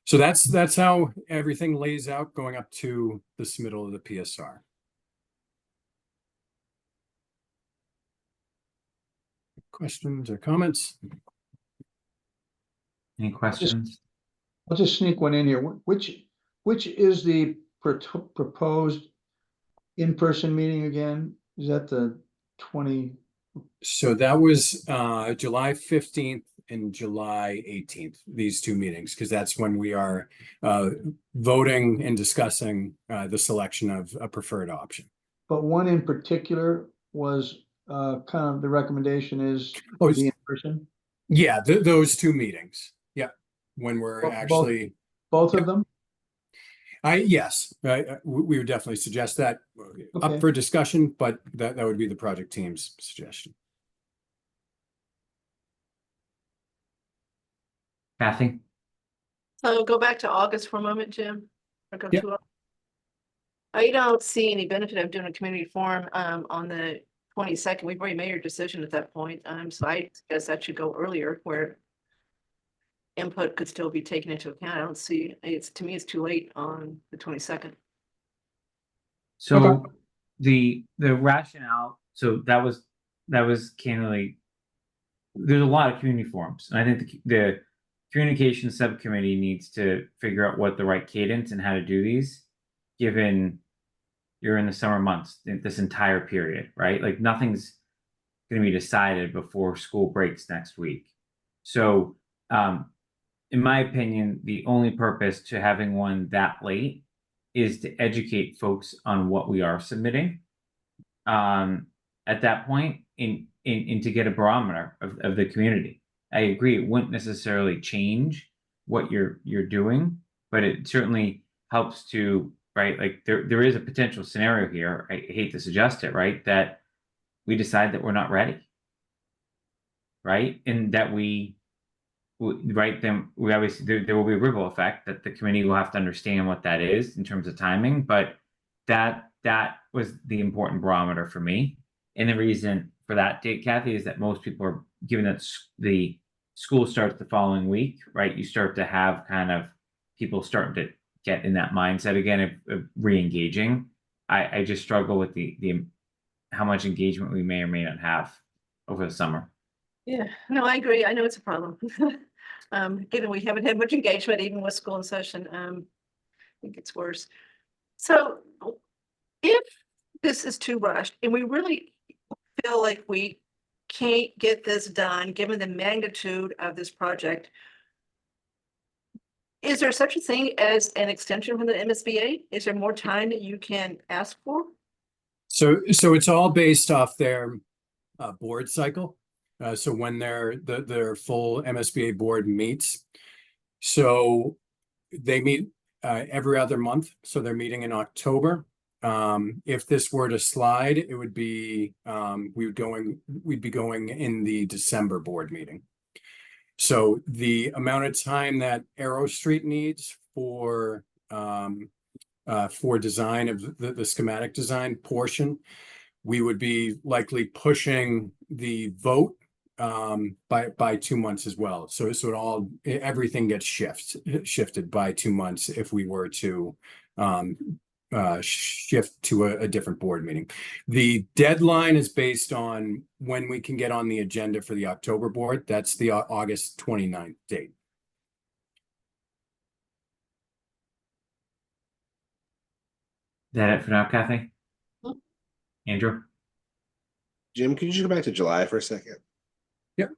So that's how everything lays out going up to the submittal of the PSR. Questions or comments? Any questions? I'll just sneak one in here. Which is the proposed in-person meeting again? Is that the 20? So that was July 15th and July 18th, these 2 meetings, because that's when we are voting and discussing the selection of a preferred option. But one in particular was kind of the recommendation is Oh, the in-person? yeah, those 2 meetings. Yeah, when we're Both- actually Both Yep. of them? yes, we would definitely suggest that Okay. up for discussion, but that would be the project team's suggestion. Kathy? So go back to August for a moment, Jim. Or go Yep. to. I don't see any benefit of doing a community forum on the 22nd. We've already made your decision at that point. So I guess that should go earlier where input could still be taken into account. I don't see, to me, it's too late on the 22nd. So the rationale, so that was candidly, there's a lot of community forums. And I think the communication subcommittee needs to figure out what the right cadence and how to do these, given you're in the summer months, this entire period, right? Like nothing's going to be decided before school breaks next week. So, in my opinion, the only purpose to having one that late is to educate folks on what we are submitting. At that point, in to get a barometer of the community. I agree, it wouldn't necessarily change what you're doing, but it certainly helps to, right? Like there is a potential scenario here. I hate to suggest it, right? That we decide that we're not ready, right? And that right, then we obviously there will be a ripple effect that the committee will have to understand what that is in terms of timing, but that was the important barometer for me. And the reason for that date, Kathy, is that most people are, given that the school starts the following week, right? You start to have kind of people starting to get in that mindset again of re-engaging. I just struggle with the how much engagement we may or may not have over the summer. Yeah, no, I agree. I know it's a problem. Given we haven't had much engagement even with school in session, I think it's worse. So if this is too rushed, and we really feel like we can't get this done, given the magnitude of this project. Is there such a thing as an extension from the MSBA? Is there more time that you can ask for? So it's all based off their board cycle. So when their full MSBA board meets. So they meet every other month. So they're meeting in October. If this were to slide, it would be we'd be going in the December board meeting. So the amount of time that Arrow Street needs for design of the schematic design portion, we would be likely pushing the vote by 2 months as well. So it all everything gets shifted by 2 months if we were to shift to a different board meeting. The deadline is based on when we can get on the agenda for the October board. That's the August 29th date. Is that it for now, Kathy? Mhm. Andrew? Jim, can you just go back to July for a second? Yep.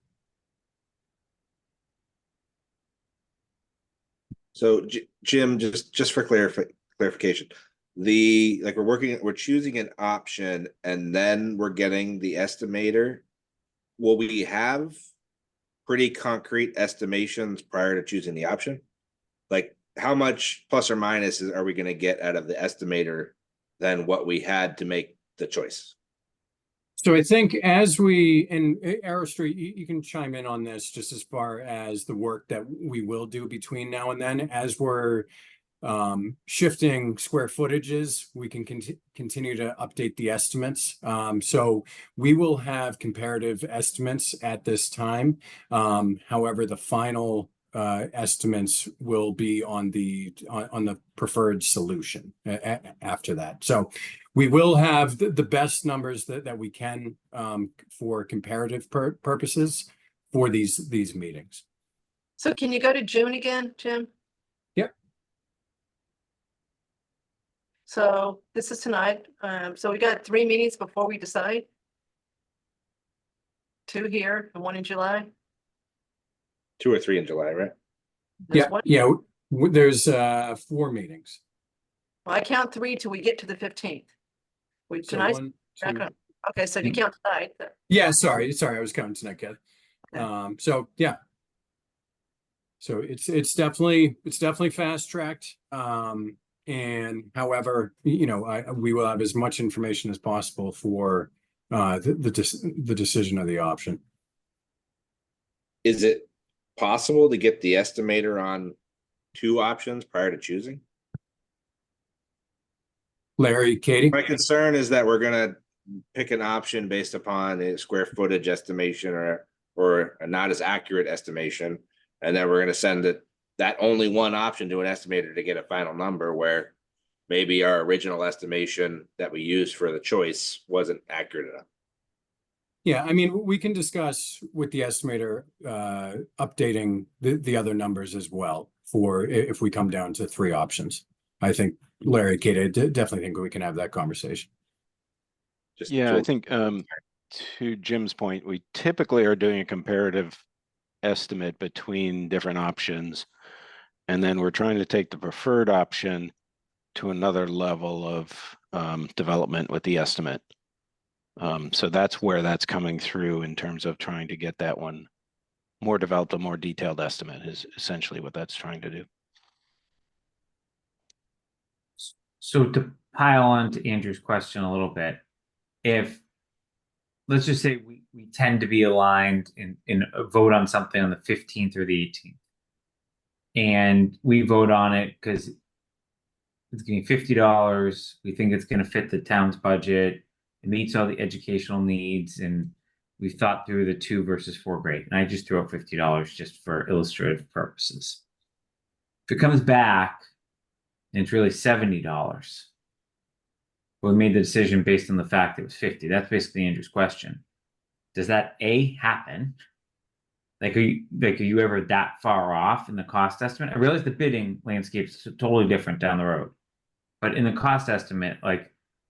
So Jim, just for clarification, we're choosing an option and then we're getting the estimator. Will we have pretty concrete estimations prior to choosing the option? Like how much plus or minus are we going to get out of the estimator than what we had to make the choice? So I think as we, and Arrow Street, you can chime in on this just as far as the work that we will do between now and then. As we're shifting square footages, we can continue to update the estimates. So we will have comparative estimates at this time. However, the final estimates will be on the preferred solution after that. So we will have the best numbers that we can for comparative purposes for these meetings. So can you go to June again, Jim? Yep. So this is tonight. So we got 3 meetings before we decide. 2 here and 1 in July. 2 or 3 in July, right? There's one. Yeah. There's 4 meetings. Well, I count 3 till we get to the 15th. We So tonight. 1, 2. Okay, so if you count tonight. Yeah, sorry, I was counting tonight, Kathy. Okay. So yeah. So it's definitely fast tracked. And however, we will have as much information as possible for the decision of the option. Is it possible to get the estimator on 2 options prior to choosing? Larry, Katie? My concern is that we're gonna pick an option based upon a square footage estimation or a not as accurate estimation. And then we're gonna send that only one option to an estimator to get a final number where maybe our original estimation that we used for the choice wasn't accurate enough. Yeah, I mean, we can discuss with the estimator updating the other numbers as well for if we come down to 3 options. I think Larry, Kate, I definitely think we can have that conversation. Yeah, I think to Jim's point, we typically are doing a comparative estimate between different options. And then we're trying to take the preferred option to another level of development with the estimate. So that's where that's coming through in terms of trying to get that one more developed, a more detailed estimate is essentially what that's trying to do. So to pile on to Andrew's question a little bit, let's just say we tend to be aligned in a vote on something on the 15th or the 18th. And we vote on it because it's getting $50. We think it's going to fit the town's budget. It meets all the educational needs, and we thought through the 2 versus 4 grade. And I just threw out $50 just for illustrative purposes. If it comes back and it's really $70, we made the decision based on the fact it was 50. That's basically Andrew's question. Does that happen? Are you ever that far off in the cost estimate? I realize the bidding landscape is totally different down the road, but in the cost estimate,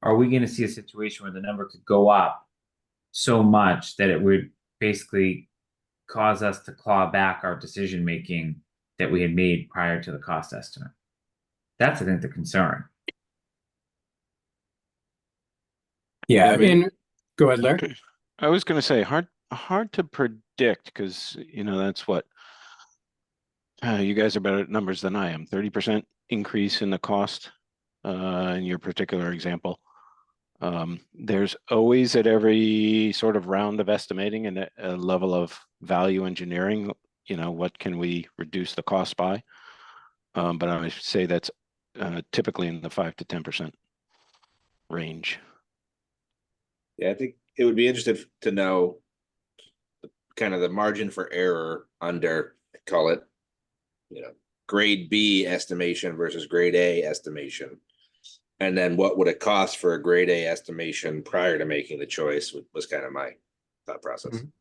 are we gonna see a situation where the number could go up so much that it would basically cause us to claw back our decision making that we had made prior to the cost estimate? That's, I think, the concern. Yeah, I mean- and go ahead, Larry. I was gonna say, hard to predict, because, you know, that's what you guys are better at numbers than I am. 30% increase in the cost in your particular example. There's always, at every sort of round of estimating, and a level of value engineering, you know, what can we reduce the cost by? But I would say that's typically in the 5 to 10% range. Yeah, I think it would be interesting to know kind of the margin for error under, call it, you know, grade B estimation versus grade A estimation. And then what would it cost for a grade A estimation prior to making the choice was kind of my thought process. Mhm.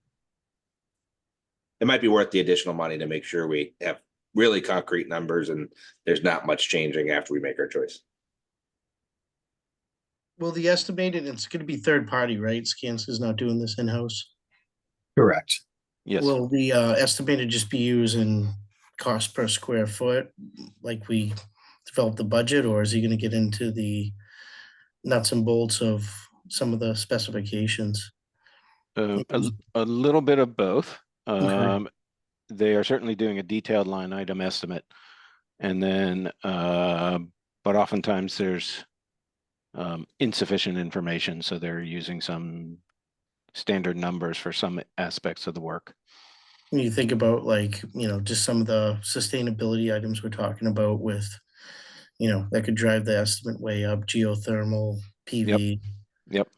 It might be worth the additional money to make sure we have really concrete numbers and there's not much changing after we make our choice. Well, the estimated, it's gonna be third party, right? Skanska's not doing this in-house. Correct. Yes. Will the estimated just be used in cost per square foot, like we develop the budget, or is he gonna get into the nuts and bolts of some of the specifications? A little bit of both. Okay. They are certainly doing a detailed line item estimate. And then, but oftentimes there's insufficient information, so they're using some standard numbers for some aspects of the work. When you think about, like, just some of the sustainability items we're talking about with, that could drive the estimate way up, geothermal, PV. Yep.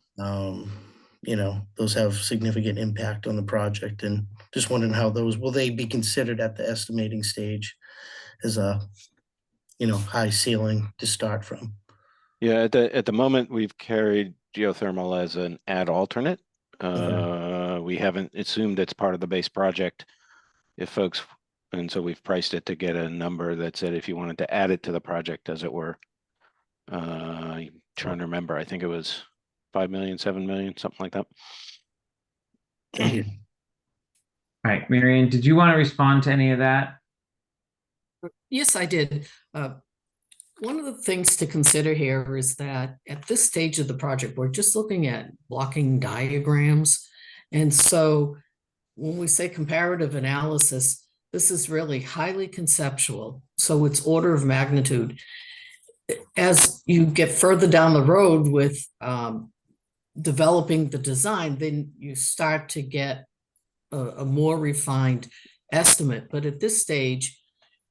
Those have significant impact on the project, and just wondering how those, will they be considered at the estimating stage as a, high ceiling to start from? Yeah, at the moment, we've carried geothermal as an add alternate. We haven't assumed it's part of the base project. And so we've priced it to get a number that said if you wanted to add it to the project, as it were. I'm trying to remember, I think it was 5 million, 7 million, something like that. Thank you. All right, Marion, did you want to respond to any of that? Yes, I did. One of the things to consider here is that at this stage of the project, we're just looking at blocking diagrams. And so when we say comparative analysis, this is really highly conceptual. So it's order of magnitude. As you get further down the road with developing the design, then you start to get a more refined estimate. But at this stage,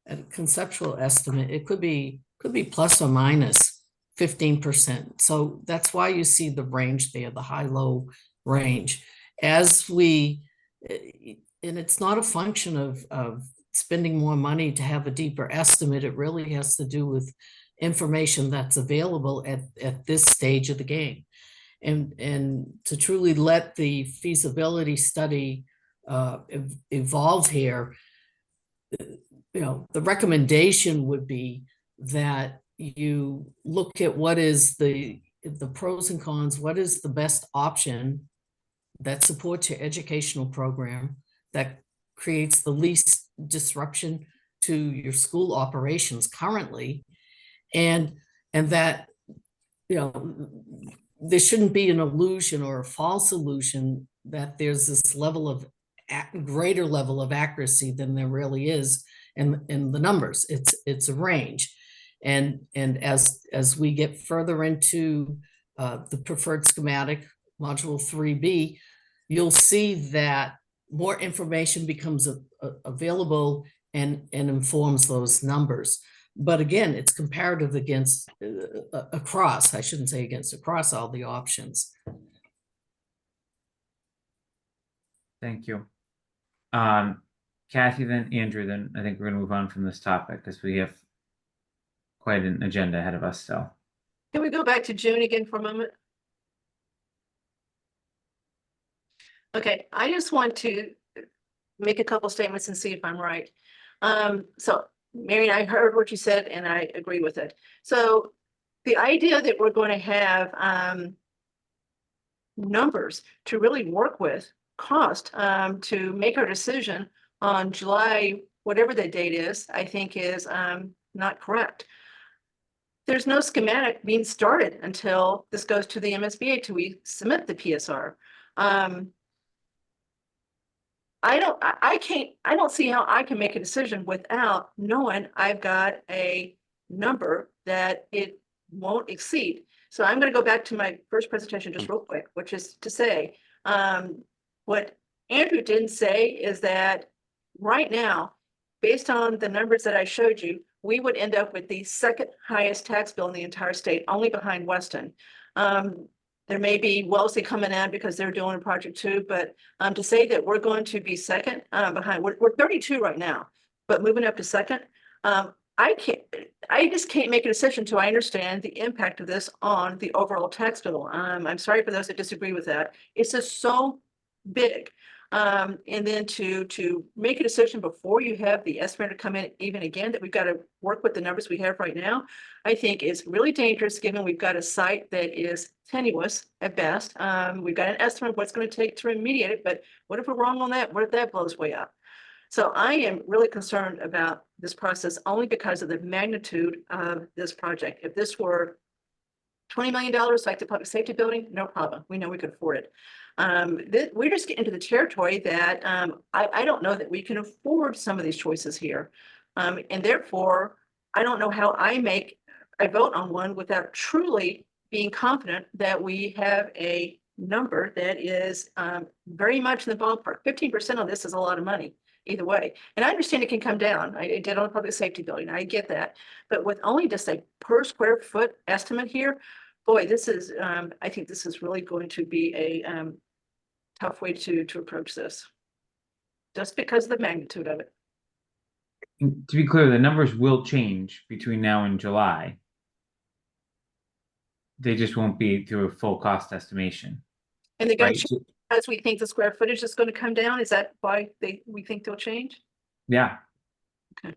a conceptual estimate, it could be plus or minus 15%. So that's why you see the range there, the high-low range. As we, and it's not a function of spending more money to have a deeper estimate. It really has to do with information that's available at this stage of the game. And to truly let the feasibility study evolve here, the recommendation would be that you look at what is the pros and cons, what is the best option that supports your educational program, that creates the least disruption to your school operations currently, and that there shouldn't be an illusion or a false illusion that there's this level of greater level of accuracy than there really is in the numbers. It's a range, and as we get further into the preferred schematic module 3B, you'll see that more information becomes available and informs those numbers. But again, it's comparative against across, I shouldn't say against, across all the options. Thank you. Kathy, then Andrew, then I think we're going to move on from this topic because we have quite an agenda ahead of us still. Can we go back to June again for a moment? Okay, I just want to make a couple statements and see if I'm right. So Marion, I heard what you said and I agree with it. So the idea that we're going to have numbers to really work with, cost, to make our decision on July, whatever the date is, I think is not correct. There's no schematic being started until this goes to the MSBA till we submit the PSR. I don't see how I can make a decision without knowing I've got a number that it won't exceed. So I'm going to go back to my first presentation just real quick, which is to say, what Andrew didn't say is that right now, based on the numbers that I showed you, we would end up with the second highest tax bill in the entire state, only behind Weston. There may be Wellesley coming in because they're doing a project too, but to say that we're going to be second behind, we're 32 right now, but moving up to second, I just can't make a decision until I understand the impact of this on the overall tax bill. I'm sorry for those that disagree with that. It's just so big. And then to make a decision before you have the estimator come in even again, that we've got to work with the numbers we have right now, I think is really dangerous, given we've got a site that is tenuous at best. We've got an estimate of what's going to take to remediate it, but what if we're wrong on that? What if that blows way up? So I am really concerned about this process only because of the magnitude of this project. If this were $20 million like the public safety building, no problem. We know we could afford it. We're just getting into the territory that I don't know that we can afford some of these choices here. And therefore, I don't know how I vote on one without truly being confident that we have a number that is very much in the ballpark. 15% on this is a lot of money either way. And I understand it can come down. I did on a public safety building. I get that. But with only just a per square foot estimate here, boy, this is, I think this is really going to be a tough way to approach this. Just because of the magnitude of it. And to be clear, the numbers will change between now and July. They just won't be through a full cost estimation. And they're going to Right? change as we think the square footage is going to come down. Is that why we think they'll change? Yeah. Okay.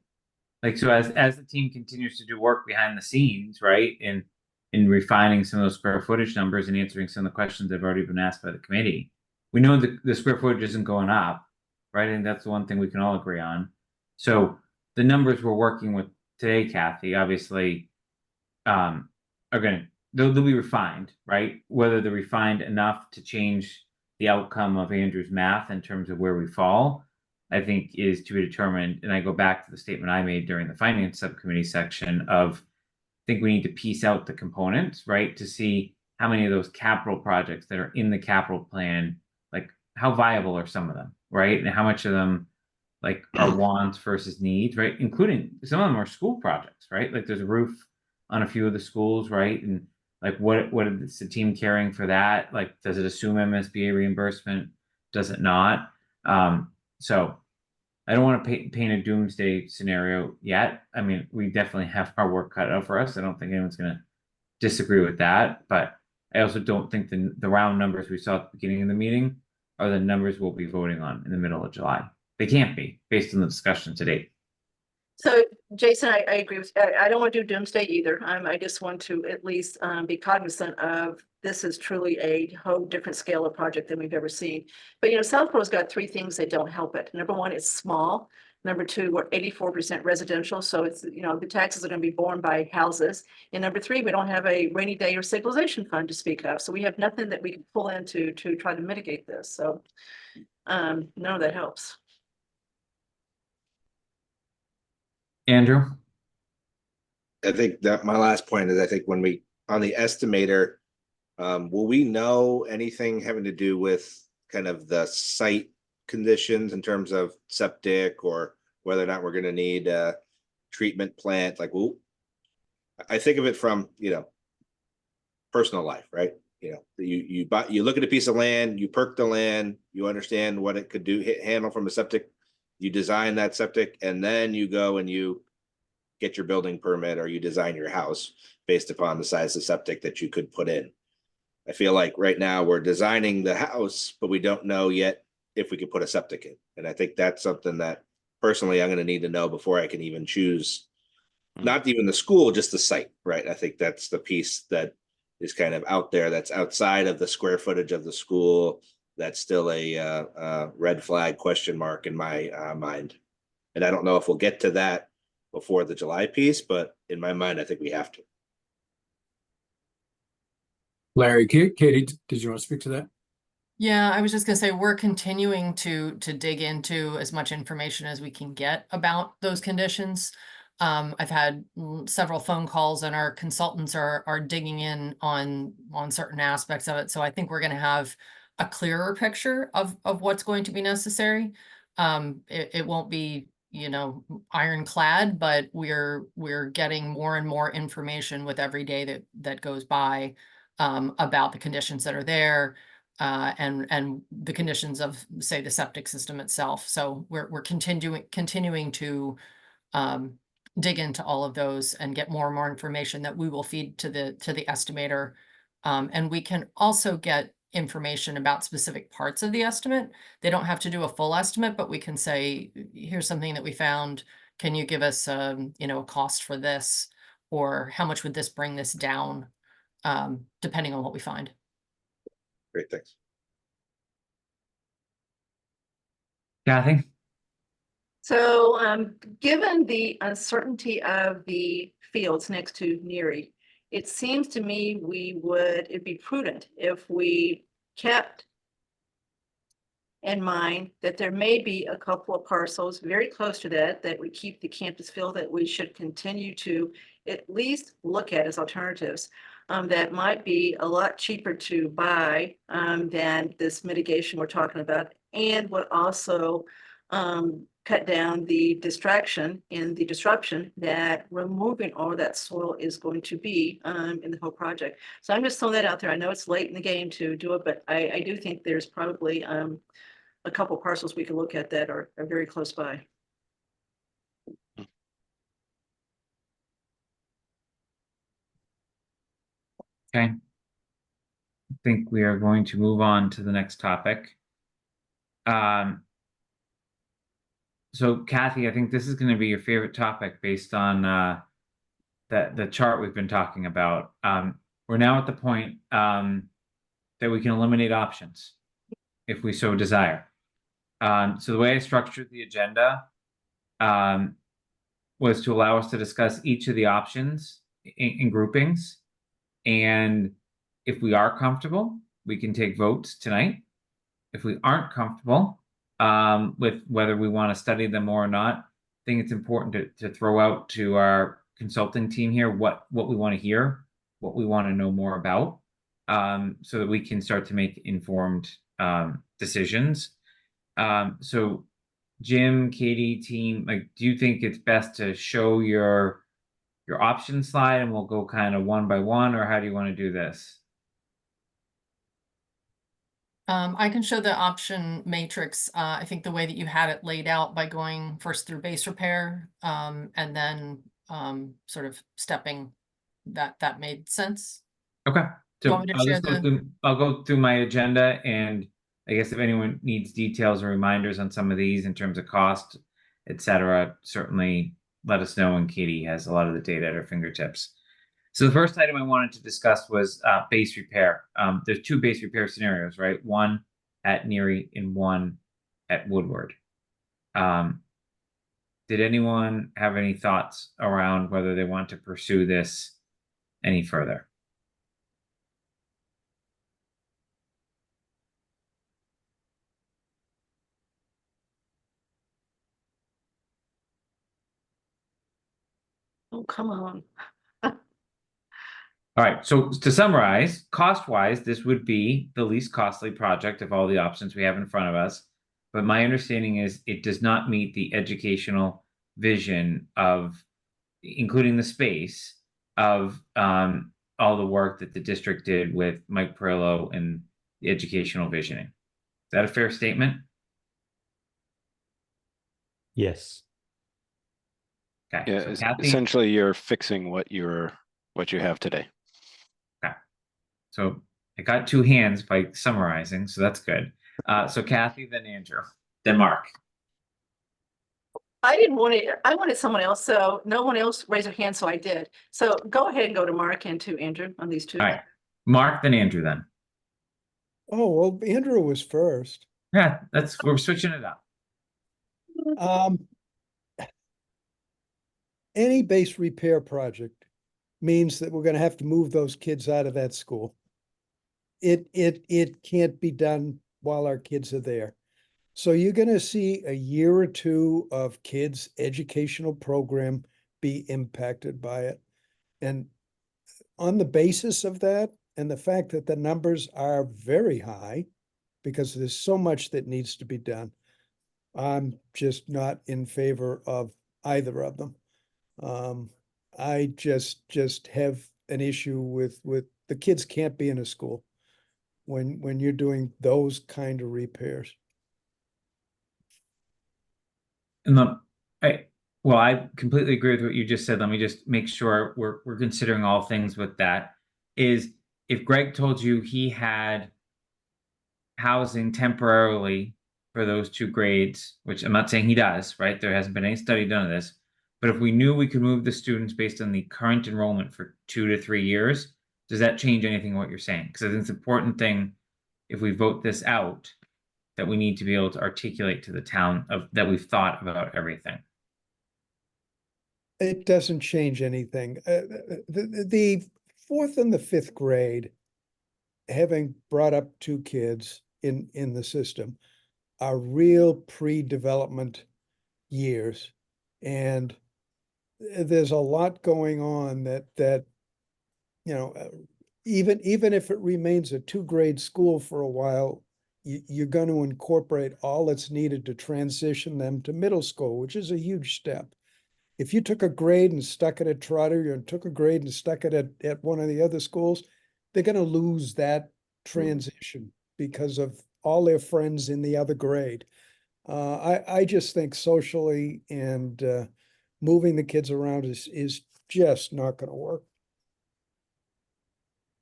Like, so as the team continues to do work behind the scenes, right, in refining some of those square footage numbers and answering some of the questions that have already been asked by the committee, we know that the square footage isn't going up, right? And that's the one thing we can all agree on. So the numbers we're working with today, Kathy, obviously, are gonna they'll be refined, right? Whether they're refined enough to change the outcome of Andrew's math in terms of where we fall, I think is to be determined. And I go back to the statement I made during the finance subcommittee section of, I think we need to piece out the components, right? To see how many of those capital projects that are in the capital plan, like how viable are some of them, right? And how much of them like are wants versus needs, right? Including some of them are school projects, right? Like there's a roof on a few of the schools, right? And like what is the team carrying for that? Like, does it assume MSBA reimbursement? Does it not? So I don't want to paint a doomsday scenario yet. I mean, we definitely have our work cut out for us. I don't think anyone's going to disagree with that, but I also don't think the round numbers we saw at the beginning of the meeting are the numbers we'll be voting on in the middle of July. They can't be based on the discussion to date. So Jason, I agree with, I don't want to do doomsday either. I just want to at least be cognizant of this is truly a whole different scale of project than we've ever seen. But you know, Southborough's got three things that don't help it. Number one, it's small. Number two, we're 84% residential. So it's, you know, the taxes are going to be borne by houses. And number three, we don't have a rainy day or stabilization fund to speak of. So we have nothing that we can pull into to try to mitigate this. So none of that helps. Andrew? I think that my last point is, I think when we, on the estimator, will we know anything having to do with kind of the site conditions in terms of septic, or whether or not we're going to need a treatment plant? Like, well, I think of it from, you know, personal life, right? You know, you look at a piece of land, you perk the land, you understand what it could do, handle from a septic, you design that septic, and then you go and you get your building permit, or you design your house based upon the size of septic that you could put in. I feel like right now we're designing the house, but we don't know yet if we could put a septic in. And I think that's something that personally I'm going to need to know before I can even choose not even the school, just the site, right? I think that's the piece that is kind of out there, that's outside of the square footage of the school. That's still a red flag question mark in my mind. And I don't know if we'll get to that before the July piece, but in my mind, I think we have to. Larry, Katie, did you want to speak to that? Yeah, I was just gonna say, we're continuing to dig into as much information as we can get about those conditions. I've had several phone calls and our consultants are digging in on certain aspects of it. So I think we're gonna have a clearer picture of what's going to be necessary. It won't be, you know, ironclad, but we're getting more and more information with every day that goes by about the conditions that are there. And the conditions of, say, the septic system itself. So we're continuing to dig into all of those and get more and more information that we will feed to the estimator. And we can also get information about specific parts of the estimate. They don't have to do a full estimate, but we can say, here's something that we found. Can you give us you know, a cost for this? Or how much would this bring this down? Depending on what we find. Great, thanks. Kathy? So, given the uncertainty of the fields next to Neary, it seems to me it'd be prudent if we kept in mind that there may be a couple of parcels very close to that we keep the campus feel that we should continue to at least look at as alternatives. That might be a lot cheaper to buy than this mitigation we're talking about, and would also cut down the distraction and the disruption that removing all that soil is going to be in the whole project. So I'm just throwing that out there. I know it's late in the game to do it, but I do think there's probably a couple parcels we can look at that are very close by. Okay. I think we are going to move on to the next topic. So Kathy, I think this is going to be your favorite topic based on the chart we've been talking about. We're now at the point that we can eliminate options if we so desire. So the way I structured the agenda was to allow us to discuss each of the options in groupings. And if we are comfortable, we can take votes tonight. If we aren't comfortable with whether we want to study them more or not, I think it's important to throw out to our consulting team here what we want to hear, what we want to know more about, so that we can start to make informed decisions. So Jim, Katie, team, like, do you think it's best to show your option slide and we'll go kind of one by one, or how do you want to do this? I can show the option matrix. I think the way that you had it laid out by going first through base repair, and then sort of stepping, that made sense. Okay, so Want me to share I'll go through my agenda, and I guess if anyone needs details or reminders on some of these in terms of cost, etc., certainly let us know, and Katie has a lot of the data at her fingertips. So the first item I wanted to discuss was base repair. There's two base repair scenarios, right? One at Neary and one at Woodward. Did anyone have any thoughts around whether they want to pursue this any further? Oh, come on. All right, so to summarize, cost-wise, this would be the least costly project of all the options we have in front of us. But my understanding is it does not meet the educational vision of, including the space, of all the work that the district did with Mike Perillo and the educational visioning. Is that a fair statement? Yes. Okay, Yeah, so Kathy, essentially you're fixing what you have today. okay. So I got two hands by summarizing, so that's good. So Kathy, then Andrew, then Mark. I didn't want it, I wanted someone else, so no one else raised their hand, so I did. So go ahead and go to Mark and to Andrew on these two. All right, Mark, then Andrew then. Oh, well, Andrew was first. Yeah, we're switching it up. Any base repair project means that we're gonna have to move those kids out of that school. It can't be done while our kids are there. So you're gonna see a year or two of kids' educational program be impacted by it. And on the basis of that, and the fact that the numbers are very high, because there's so much that needs to be done, I'm just not in favor of either of them. I just have an issue with the kids can't be in a school when you're doing those kind of repairs. And I completely agree with what you just said. Let me just make sure we're considering all things with that. Is if Greg told you he had housing temporarily for those 2 grades, which I'm not saying he does, right? There hasn't been any study done of this. But if we knew we could move the students based on the current enrollment for 2 to 3 years, does that change anything what you're saying? Because I think it's an important thing if we vote this out, that we need to be able to articulate to the town that we've thought about everything. It doesn't change anything. The 4th and the 5th grade, having brought up 2 kids in the system, are real pre-development years. And there's a lot going on that, even if it remains a 2-grade school for a while, you're going to incorporate all that's needed to transition them to middle school, which is a huge step. If you took a grade and stuck it at Trotter and took a grade and stuck it at one of the other schools, they're going to lose that transition because of all their friends in the other grade. I just think socially and moving the kids around is just not going to work.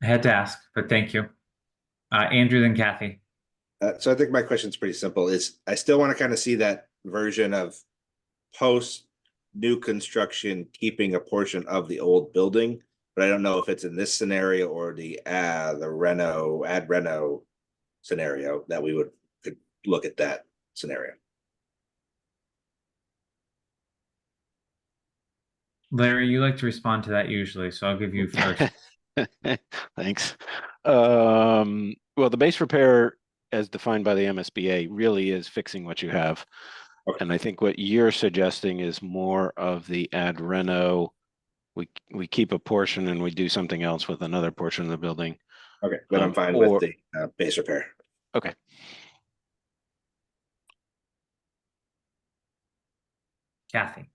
I had to ask, but thank you. Andrew, then Kathy. So I think my question is pretty simple, is I still want to kind of see that version of post new construction, keeping a portion of the old building, but I don't know if it's in this scenario or the reno scenario that we could look at that scenario. Larry, you like to respond to that usually, so I'll give you first. Thanks. Well, the base repair as defined by the MSBA really is fixing what you have. Okay. And I think what you're suggesting is more of the ad reno. We keep a portion and we do something else with another portion of the building. Okay, but I'm fine with the base repair. Okay. Kathy.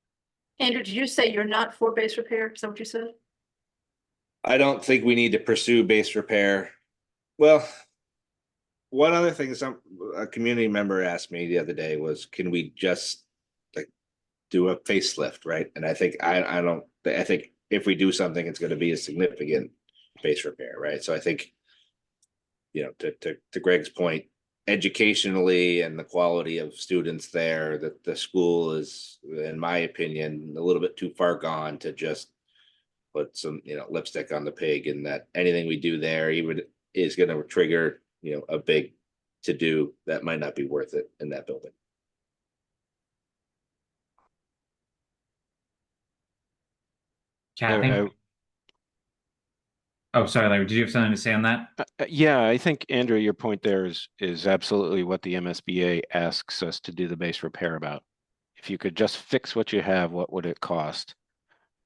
Andrew, did you say you're not for base repair? Is that what you said? I don't think we need to pursue base repair. Well, one other thing a community member asked me the other day was, can we just like do a facelift, right? And I think I think if we do something, it's going to be a significant base repair, right? So I think, to Greg's point, educationally and the quality of students there, that the school is, in my opinion, a little bit too far gone to just put some, lipstick on the pig, and that anything we do there even is going to trigger, a big to do that might not be worth it in that building. Kathy. Oh, sorry, Larry. Did you have something to say on that? Yeah, I think, Andrew, your point there is absolutely what the MSBA asks us to do the base repair about. If you could just fix what you have, what would it cost?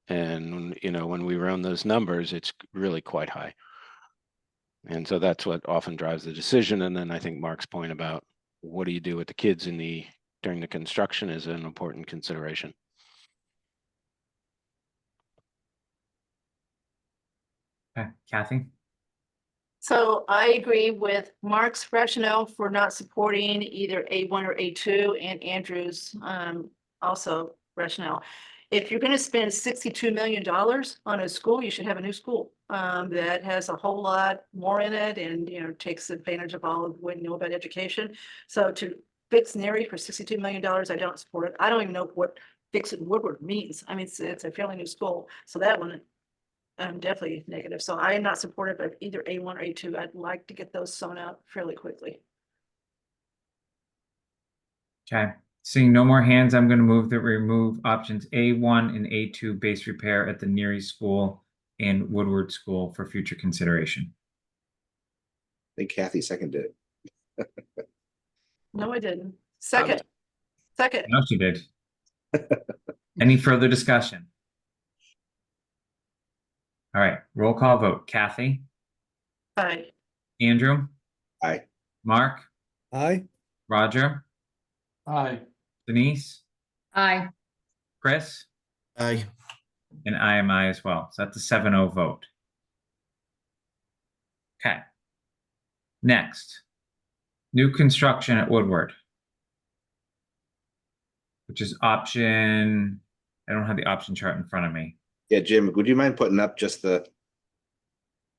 And, when we run those numbers, it's really quite high. And so that's what often drives the decision. And then I think Mark's point about what do you do with the kids during the construction is an important consideration. Okay, Kathy. So I agree with Mark's rationale for not supporting either A1 or A2, and Andrew's also rationale. If you're going to spend $62 million on a school, you should have a new school that has a whole lot more in it and, takes advantage of all of what you know about education. So to fix Neary for $62 million, I don't support it. I don't even know what Dixon Woodward means. I mean, it's a fairly new school, so that one, definitely negative. So I am not supportive of either A1 or A2. I'd like to get those sewn out fairly quickly. Okay, seeing no more hands, I'm gonna move that we remove options A1 and A2 base repair at the Neary School and Woodward School for future consideration. I think Kathy seconded it. No, I didn't. Second. Second. No, she did. Any further discussion? All right, roll call vote. Kathy, Aye. Andrew, Aye. Mark, Aye, Roger, Aye. Denise, Aye. Chris, Aye. and I am I as well. So that's a 7-0 vote. Okay. Next, new construction at Woodward, which is option, I don't have the option chart in front of me. Yeah, Jim, would you mind putting up just the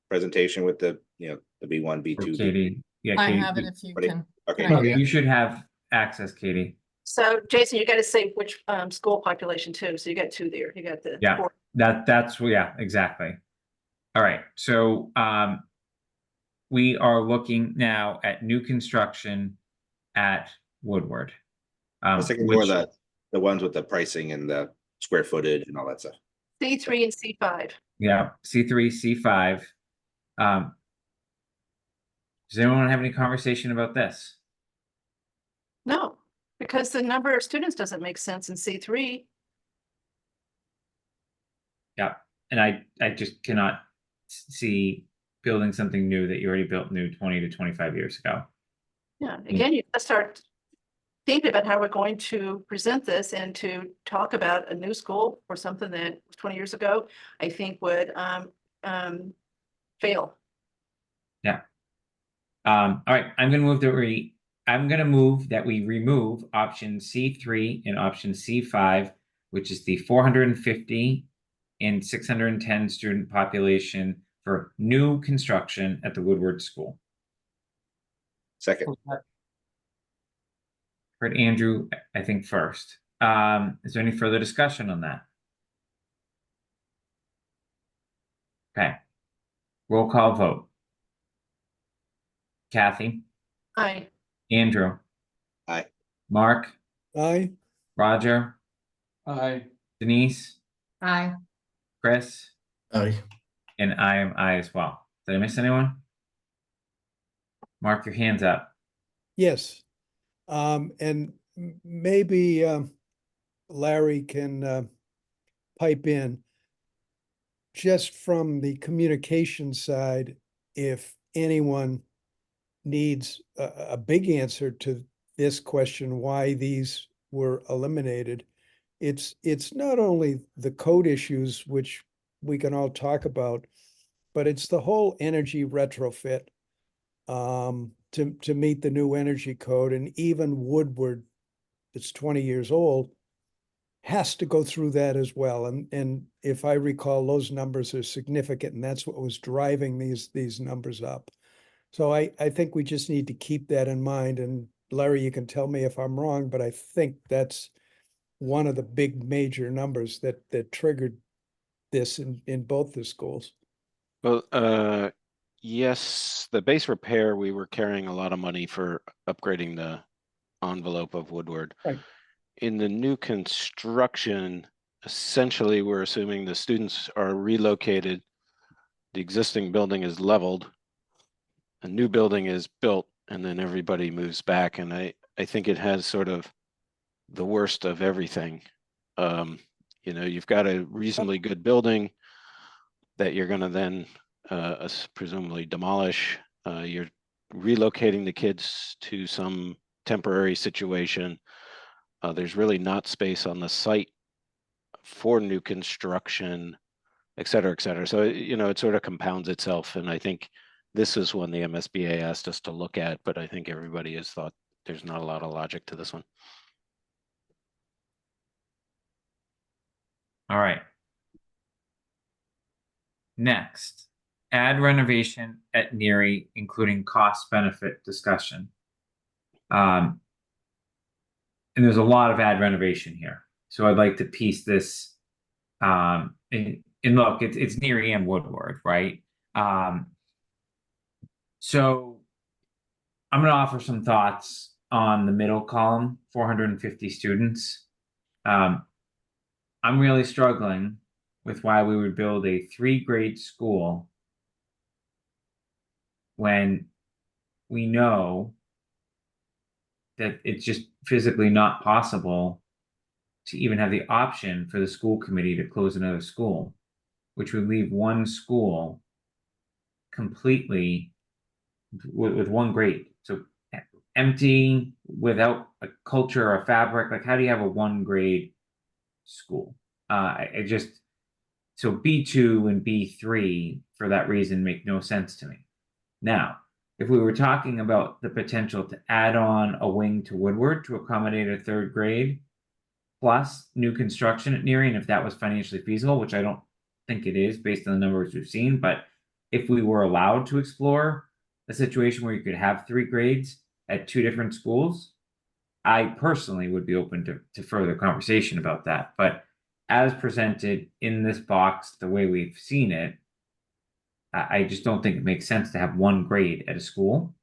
presentation with the, the B1, Or B2? Katie, yeah, I Katie, have it if you Ready? can. Okay. can I- yeah. you should have access, Katie. So Jason, you got to say which school population too. So you got two there. You got the Yeah. four. That's yeah, exactly. All right, so we are looking now at new construction at Woodward. I was thinking more which- of the ones with the pricing and the square footage and all that stuff. C3 and C5. Yeah, C3, C5. Does anyone have any conversation about this? No, because the number of students doesn't make sense in C3. Yeah, and I just cannot see building something new that you already built new 20 to 25 years ago. Yeah, again, you gotta start thinking about how we're going to present this and to talk about a new school or something that was 20 years ago, I think would fail. Yeah. All right, I'm gonna move that we remove option C3 and option C5, which is the 450 and 610 student population for new construction at the Woodward School. Second. Heard Andrew, I think first. Is there any further discussion on that? Okay. Roll call vote. Kathy, Aye. Andrew. Aye. Mark, aye, Roger, Aye. Denise, Aye. Chris, Aye. and I am I as well. Did I miss anyone? Mark your hands up. yes. And maybe Larry can pipe in. Just from the communication side, if anyone needs a big answer to this question, why these were eliminated, it's not only the code issues, which we can all talk about, but it's the whole energy retrofit to meet the new energy code. And even Woodward, that's 20 years old, has to go through that as well. And if I recall, those numbers are significant, and that's what was driving these numbers up. So I think we just need to keep that in mind. And Larry, you can tell me if I'm wrong, but I think that's one of the big major numbers that triggered this in both the schools. Well, yes, the base repair, we were carrying a lot of money for upgrading the envelope of Woodward. Right. In the new construction, essentially, we're assuming the students are relocated. The existing building is leveled. A new building is built, and then everybody moves back. And I think it has sort of the worst of everything. You've got a reasonably good building that you're going to then presumably demolish. You're relocating the kids to some temporary situation. There's really not space on the site for new construction, et cetera, et cetera. So, it sort of compounds itself. And I think this is one the MSBA asked us to look at, but I think everybody has thought there's not a lot of logic to this one. All right. Next, add renovation at Neary, including cost benefit discussion. And there's a lot of add renovation here. So I'd like to piece this, and look, it's Neary and Woodward, right? So I'm gonna offer some thoughts on the middle column, 450 students. I'm really struggling with why we would build a 3-grade school when we know that it's just physically not possible to even have the option for the school committee to close another school, which would leave one school completely with 1 grade. So empty, without a culture or a fabric. Like, how do you have a 1-grade school? I just, so B2 and B3 for that reason make no sense to me. Now, if we were talking about the potential to add on a wing to Woodward to accommodate a 3rd grade, plus new construction at Neary, and if that was financially feasible, which I don't think it is based on the numbers we've seen, but if we were allowed to explore a situation where you could have 3 grades at 2 different schools, I personally would be open to further conversation about that. But as presented in this box, the way we've seen it, I just don't think it makes sense to have 1 grade at a school.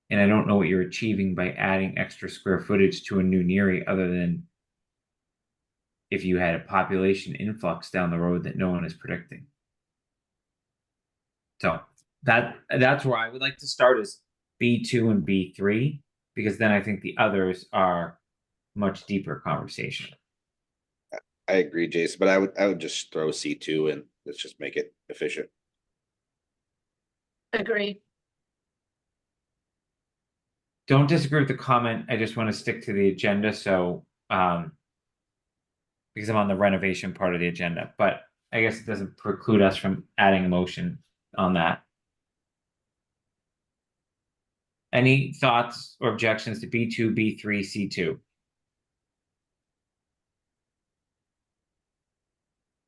And I don't know what you're achieving by adding extra square footage to a new Neary other than if you had a population influx down the road that no one is predicting. So that's where I would like to start, is B2 and B3, because then I think the others are much deeper conversation. I agree, Jason, but I would just throw C2 and let's just make it efficient. Agree. Don't disagree with the comment. I just want to stick to the agenda. So, because I'm on the renovation part of the agenda, but I guess it doesn't preclude us from adding a motion on that. Any thoughts or objections to B2, B3, C2?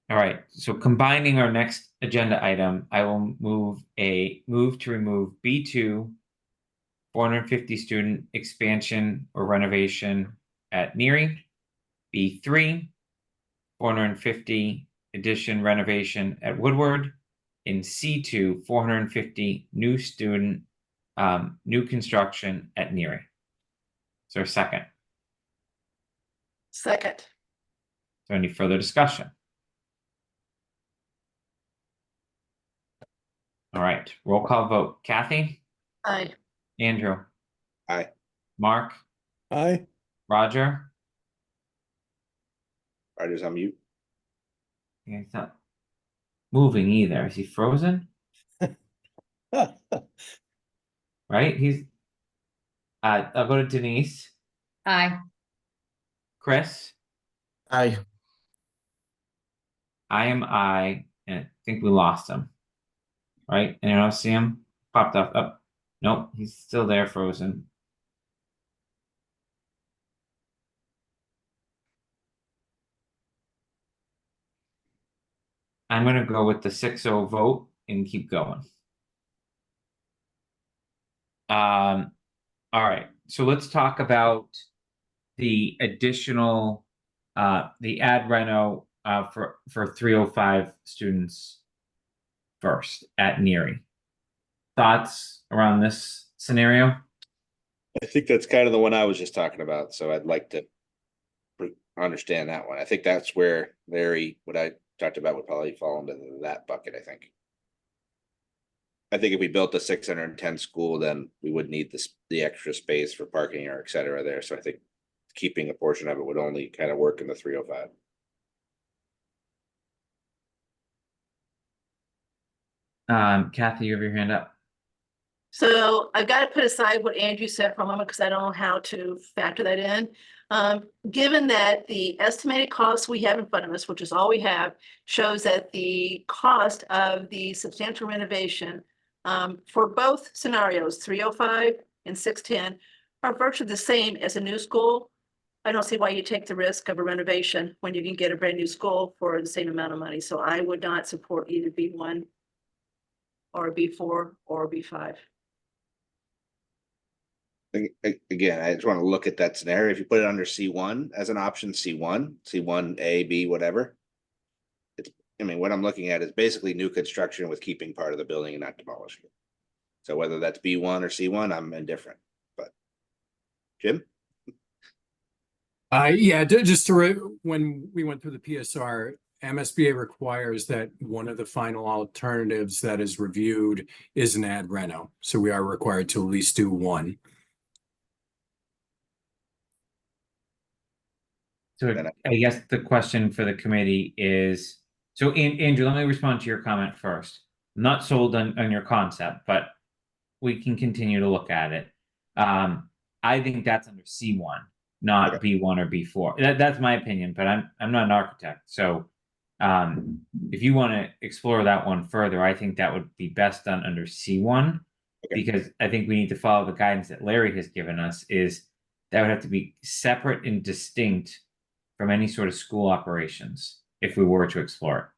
All right, so combining our next agenda item, I will move to remove B2, 450 student expansion or renovation at Neary, B3, 450 addition renovation at Woodward, in C2, 450 new student, new construction at Neary. Is there a second? Second. Is there any further discussion? All right, roll call vote. Kathy? Aye. Andrew? Aye. Mark? Aye. Roger? Roger's on mute. Yeah, he's not moving either. Is he frozen? Right? He's I'll go to Denise. Aye. Chris? Aye. I, and I think we lost him. Right? Anyone else see him? Popped up. Oh, nope, he's still there, frozen. I'm gonna go with the 6-0 vote and keep going. All right, so let's talk about the additional, the ad reno for 305 students first at Neary. Thoughts around this scenario? I think that's kind of the one I was just talking about, so I'd like to understand that one. I think that's where Larry, what I talked about, would probably fall into that bucket, I think. I think if we built a 610 school, then we would need the extra space for parking or et cetera there. So I think keeping a portion of it would only kind of work in the 305. Kathy, you have your hand up. So I've got to put aside what Andrew said for a moment because I don't know how to factor that in. Given that the estimated costs we have in front of us, which is all we have, shows that the cost of the substantial renovation for both scenarios, 305 and 610, are virtually the same as a new school. I don't see why you take the risk of a renovation when you can get a brand new school for the same amount of money. So I would not support either B1 or B4 or B5. Again, I just want to look at that scenario. If you put it under C1 as an option, C1 A, B, whatever. I mean, what I'm looking at is basically new construction with keeping part of the building and not demolishing it. So whether that's B1 or C1, I'm indifferent, but Jim? Yeah, just when we went through the PSR, MSBA requires that one of the final alternatives that is reviewed is an ad reno. So we are required to at least do one. So I guess the question for the committee is, so Andrew, let me respond to your comment first. I'm not sold on your concept, but we can continue to look at it. I think that's under C1, not B1 or B4. That's my opinion, but I'm not an architect. So if you want to explore that one further, I think that would be best done under C1, because I think we need to follow the guidance that Larry has given us, is that would have to be separate and distinct from any sort of school operations if we were to explore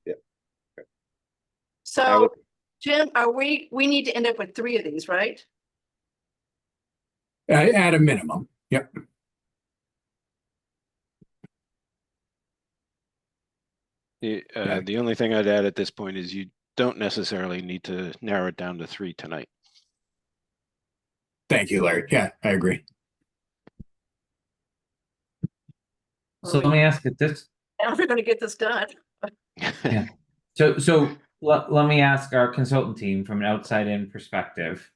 it. Yeah. So, Jim, we need to end up with 3 of these, right? At a minimum, yep. The only thing I'd add at this point is you don't necessarily need to narrow it down to 3 tonight. Thank you, Larry. Yeah, I agree. So let me ask it this. How are we going to get this done? Yeah. So let me ask our consultant team from an outside in perspective.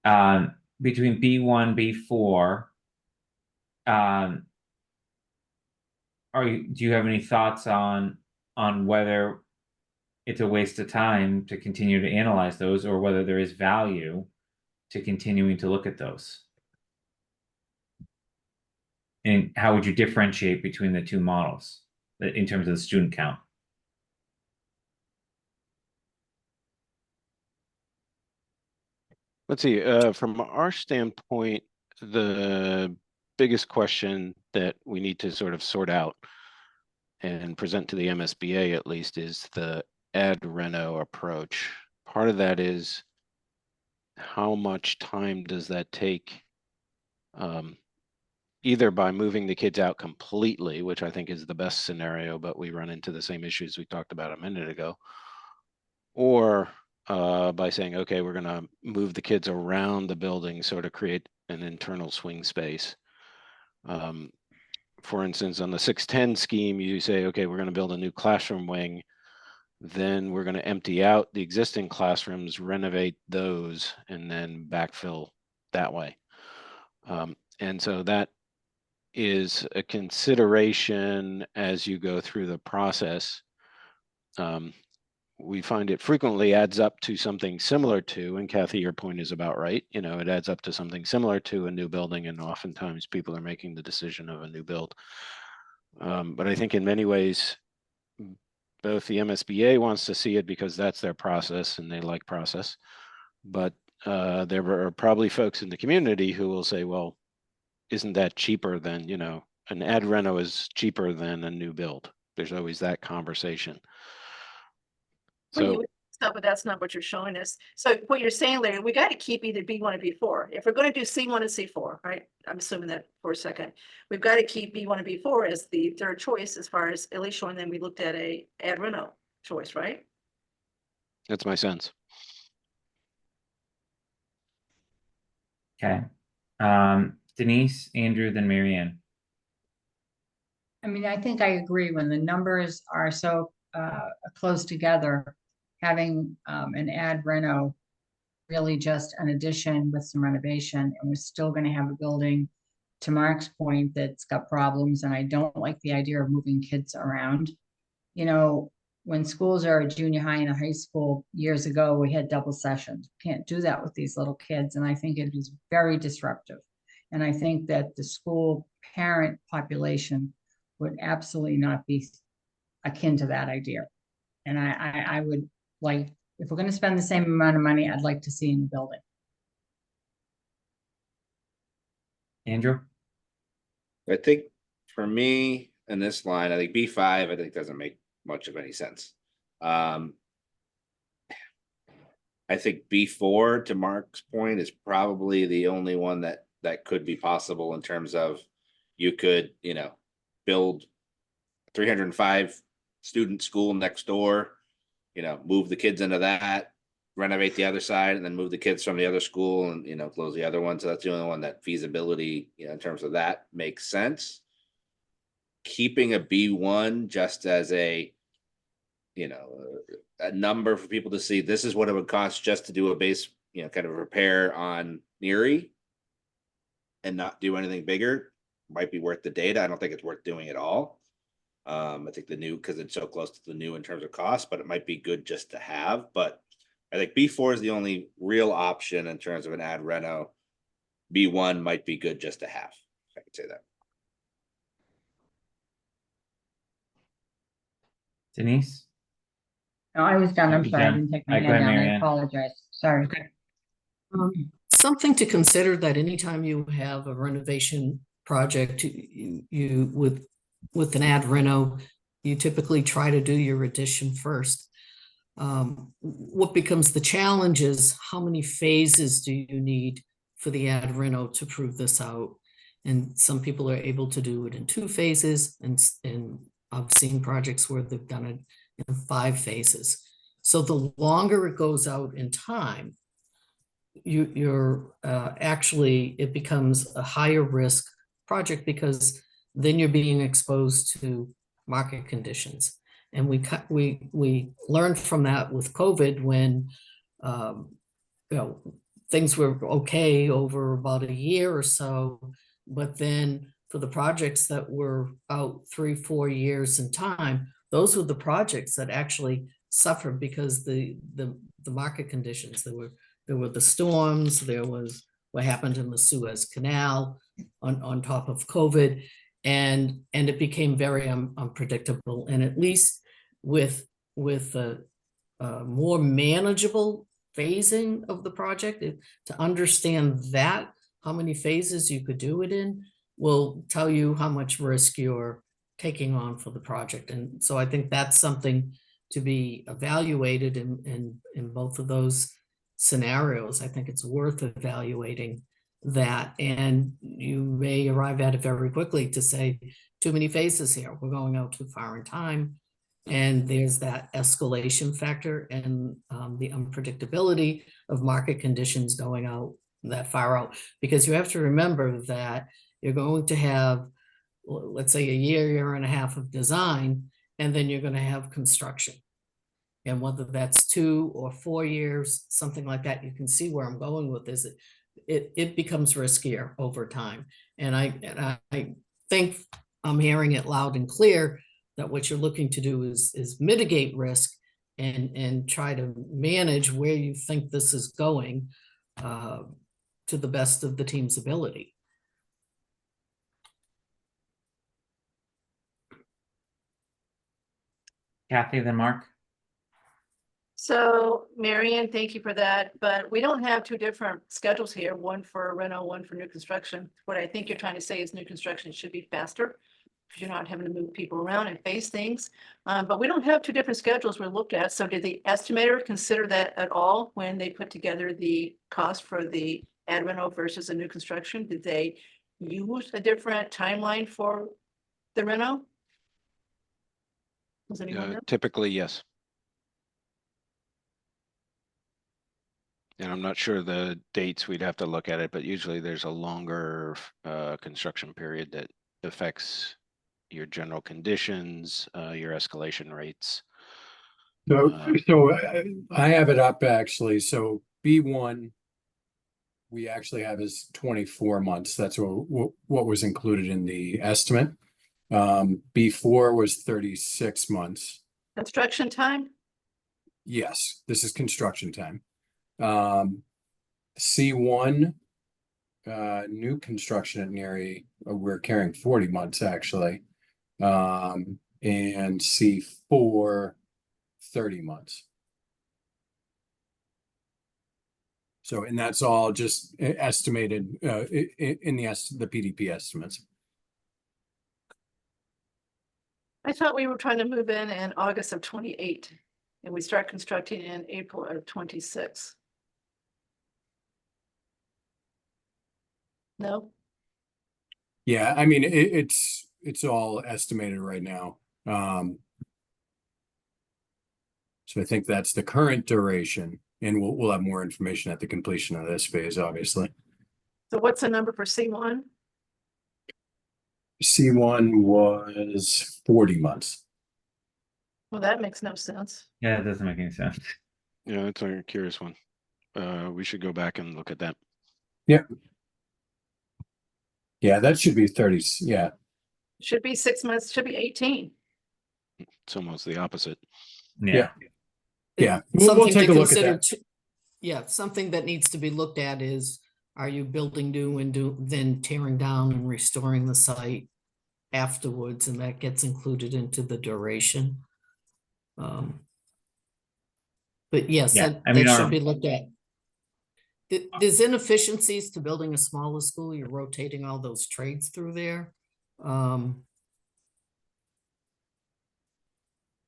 Between B1, B4, do you have any thoughts on whether it's a waste of time to continue to analyze those, or whether there is value to continuing to look at those? And how would you differentiate between the 2 models in terms of the student count? Let's see, from our standpoint, the biggest question that we need to sort of sort out and present to the MSBA at least is the ad reno approach. Part of that is how much time does that take? Either by moving the kids out completely, which I think is the best scenario, but we run into the same issues we talked about a minute ago, or by saying, okay, we're going to move the kids around the building, sort of create an internal swing space. For instance, on the 610 scheme, you say, okay, we're going to build a new classroom wing. Then we're going to empty out the existing classrooms, renovate those, and then backfill that way. And so that is a consideration as you go through the process. We find it frequently adds up to something similar to, and Kathy, your point is about right, you know, it adds up to something similar to a new building, and oftentimes people are making the decision of a new build. But I think in many ways, both the MSBA wants to see it because that's their process and they like process. But there are probably folks in the community who will say, well, isn't that cheaper than, you know, an ad reno is cheaper than a new build. There's always that conversation. So, But that's not what you're showing us. So what you're saying, Larry, we got to keep either B1 or B4. If we're going to do C1 and C4, right? I'm assuming that for a second. We've got to keep B1 and B4 as the 3rd choice, as far as at least showing them we looked at a ad reno choice, right? that's my sense. Okay. Denise, Andrew, then Marianne. I mean, I think I agree when the numbers are so close together, having an ad reno really just an addition with some renovation, and we're still going to have a building, to Mark's point, that's got problems, and I don't like the idea of moving kids around. You know, when schools are a junior high and a high school years ago, we had double sessions. Can't do that with these little kids, and I think it is very disruptive. And I think that the school parent population would absolutely not be akin to that idea. And I would like, if we're going to spend the same amount of money, I'd like to see in the building. Andrew? I think for me in this line, I think B5, I think doesn't make much of any sense. I think B4, to Mark's point, is probably the only one that could be possible in terms of you could, build 305 student school next door, move the kids into that, renovate the other side, and then move the kids from the other school and, close the other one. So that's the only one that feasibility, in terms of that makes sense. Keeping a B1 just as a number for people to see, this is what it would cost just to do a base, kind of repair on Neary and not do anything bigger, might be worth the data. I don't think it's worth doing at all. I think the new, because it's so close to the new in terms of cost, but it might be good just to have. But I think B4 is the only real option in terms of an ad reno. B1 might be good just to have, if I could say that. Denise? No, I was done. I'm You're sorry. I done. didn't take my All right, go hand ahead, down. Mary I Ann. apologize. Sorry. Something to consider that anytime you have a renovation project, you with an ad reno, you typically try to do your addition first. What becomes the challenge is how many phases do you need for the ad reno to prove this out? And some people are able to do it in 2 phases, and I've seen projects where they've done it in 5 phases. So the longer it goes out in time, you're actually, it becomes a higher risk project, because then you're being exposed to market conditions. And we learned from that with COVID when things were okay over about a year or so, but then for the projects that were out 3-4 years in time, those were the projects that actually suffered because the market conditions. There were the storms, there was what happened in the Suez Canal on top of COVID, and it became very unpredictable. And at least with a more manageable phasing of the project, to understand that how many phases you could do it in will tell you how much risk you're taking on for the project. And so I think that's something to be evaluated in both of those scenarios. I think it's worth evaluating that, and you may arrive at it very quickly to say too many phases here, we're going out too far in time, and there's that escalation factor and the unpredictability of market conditions going out that far out, because you have to remember that you're going to have, let's say, a year and a half of design, and then you're going to have construction. And whether that's 2 or 4 years, something like that, you can see where I'm going with this. It becomes riskier over time. And I think I'm hearing it loud and clear that what you're looking to do is mitigate risk and try to manage where you think this is going to the best of the team's ability. Kathy, then Mark? So Mary Ann, thank you for that, but we don't have 2 different schedules here, one for reno, one for new construction. What I think you're trying to say is new construction should be faster, because you're not having to move people around and face things. But we don't have 2 different schedules we looked at. So did the estimator consider that at all when they put together the cost for the ad reno versus a new construction? Did they use a different timeline for the reno? Does anyone know? Typically, yes. And I'm not sure the dates, we'd have to look at it, but usually there's a longer construction period that affects your general conditions, your escalation rates. So I have it up actually. So B1, we actually have is 24 months. That's what was included in the estimate. B4 was 36 months. Construction time? Yes, this is construction time. C1, new construction at Neary, we're carrying 40 months actually. And C4, 30 months. So, and that's all just estimated in the PDP estimates. I thought we were trying to move in August of 28. and we start constructing in April of 26. No? Yeah, I mean, it's all estimated right now. So I think that's the current duration, and we'll have more information at the completion of this phase, obviously. So what's the number for C1? C1 was 40 months. Well, that makes no sense. Yeah, it doesn't make any sense. Yeah, that's a curious one. We should go back and look at that. Yeah, that should be 30. Yeah, Should be 6 months, should be 18. It's almost the opposite. Yeah. yeah. It- We'll something to take a look at consider that. too- Yeah, something that needs to be looked at is, are you building new and then tearing down and restoring the site afterwards, and that gets included into the duration. But yes, Yeah, that, I mean, that should our- be looked at. There's inefficiencies to building a smaller school. You're rotating all those trades through there.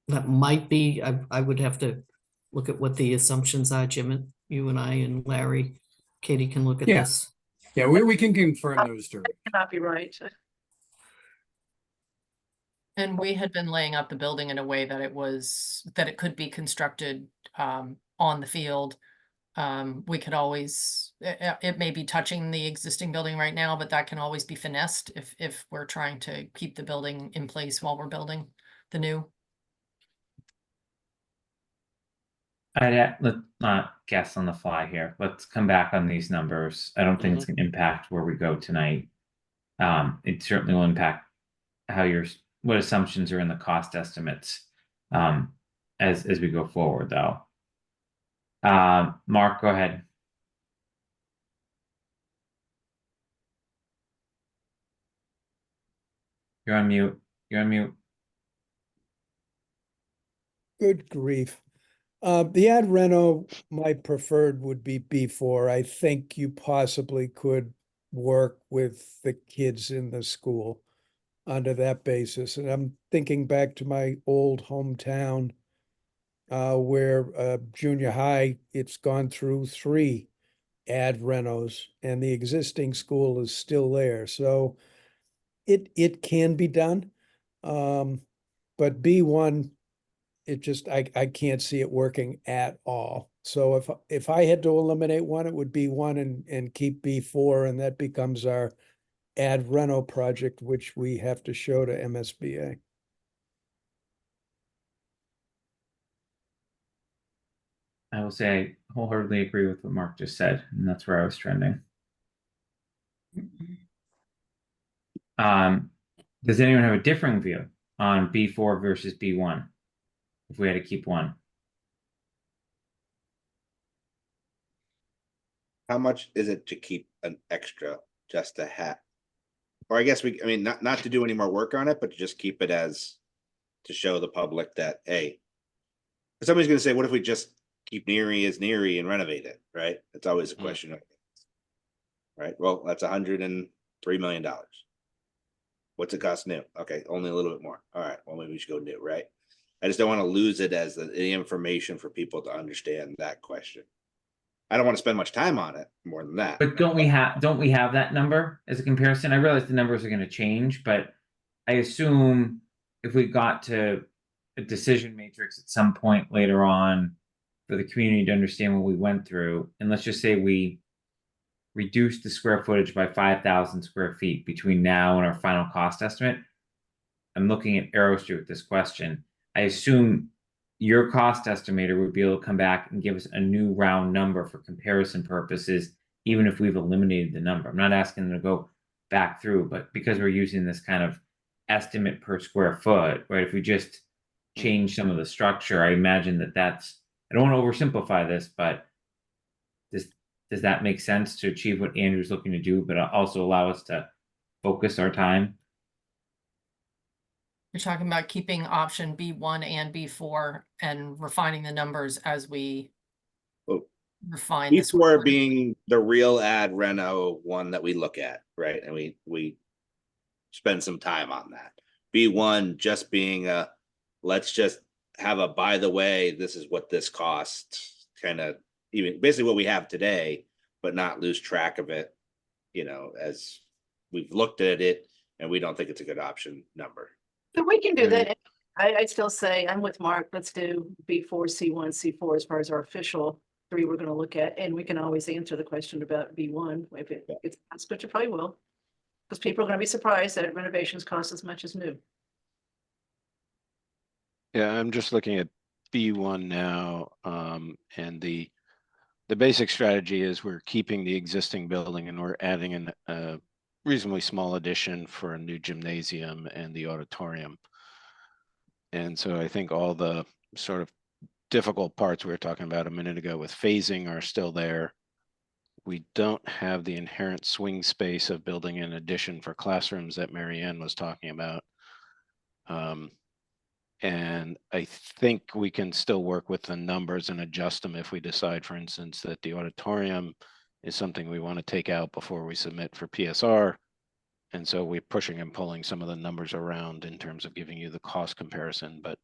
That might be, I would have to look at what the assumptions are, Jim, and you and I and Larry. Katie can look at Yeah. this. Yeah, we can confirm those during. Cannot be right. And we had been laying out the building in a way that it could be constructed on the field. We could always, it may be touching the existing building right now, but that can always be finessed if we're trying to keep the building in place while we're building the new. Let's not guess on the fly here. Let's come back on these numbers. I don't think it's gonna impact where we go tonight. It certainly will impact what assumptions are in the cost estimates, as we go forward, though. Mark, go ahead. You're on mute. You're on mute. Good grief. The ad reno, my preferred would be B4. I think you possibly could work with the kids in the school under that basis. And I'm thinking back to my old hometown, where junior high, it's gone through 3 ad renos, and the existing school is still there. So it can be done. But B1, it just, I can't see it working at all. So if I had to eliminate one, it would be one and keep B4, and that becomes our ad reno project, which we have to show to MSBA. I will say I wholeheartedly agree with what Mark just said, and that's where I was trending. Does anyone have a differing view on B4 versus B1? If we had to keep one. How much is it to keep an extra, just a hat? Or I guess I mean, not to do any more work on it, but to just keep it as, to show the public that, hey, somebody's gonna say, what if we just keep Neary as Neary and renovate it, right? It's always a question of, right? Well, that's $103 million. What's it cost new? Okay, only a little bit more. All right, well, maybe we should go new, right? I just don't want to lose it as the information for people to understand that question. I don't want to spend much time on it more than that. But don't we have that number as a comparison? I realize the numbers are going to change, but I assume if we got to a decision matrix at some point later on for the community to understand what we went through, and let's just say we reduced the square footage by 5,000 square feet between now and our final cost estimate. I'm looking at Arrow Street with this question. I assume your cost estimator would be able to come back and give us a new round number for comparison purposes, even if we've eliminated the number. I'm not asking them to go back through, but because we're using this kind of estimate per square foot, right? If we just change some of the structure, I imagine that's, I don't want to oversimplify this, but does that make sense to achieve what Andrew's looking to do, but also allow us to focus our time? You're talking about keeping option B1 and B4 and refining the numbers as we refine this. B4 being the real ad reno one that we look at, right? And we spend some time on that. B1 just being let's just have a, by the way, this is what this costs, kind of even basically what we have today, but not lose track of it, as we've looked at it and we don't think it's a good option number. So we can do that. I still say I'm with Mark. Let's do B4, C1, C4 as far as our official 3 we're going to look at. And we can always answer the question about B1 if it gets asked, which it probably will. Because people are going to be surprised that renovations cost as much as new. Yeah, I'm just looking at B1 now, and the basic strategy is we're keeping the existing building and we're adding a reasonably small addition for a new gymnasium and the auditorium. And so I think all the sort of difficult parts we were talking about a minute ago with phasing are still there. We don't have the inherent swing space of building an addition for classrooms that Mary Ann was talking about. And I think we can still work with the numbers and adjust them if we decide, for instance, that the auditorium is something we want to take out before we submit for PSR. And so we're pushing and pulling some of the numbers around in terms of giving you the cost comparison. But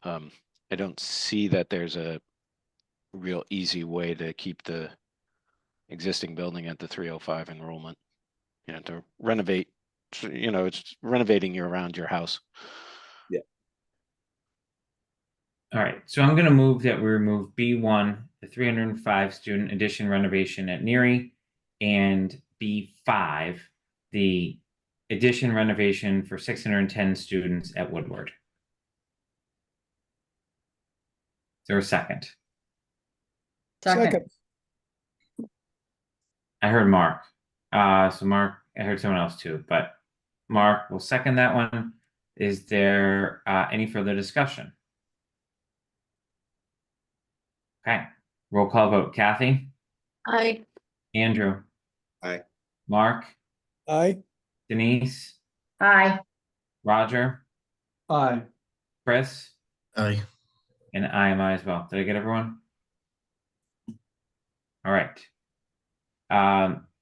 I don't see that there's a real easy way to keep the existing building at the 305 enrollment. To renovate, it's renovating you around your house. Yeah. All right, so I'm going to move that we remove B1, the 305 student addition renovation at Neary, and B5, the addition renovation for 610 students at Woodward. Is there a second? Second. I heard Mark. So Mark, I heard someone else too, but Mark will second that one. Is there any further discussion? Okay, roll call vote. Kathy? Aye. Andrew? Aye. Mark? Aye. Denise? Aye. Roger? Aye. Chris? Aye. And I am I as well. Did I get everyone? All right.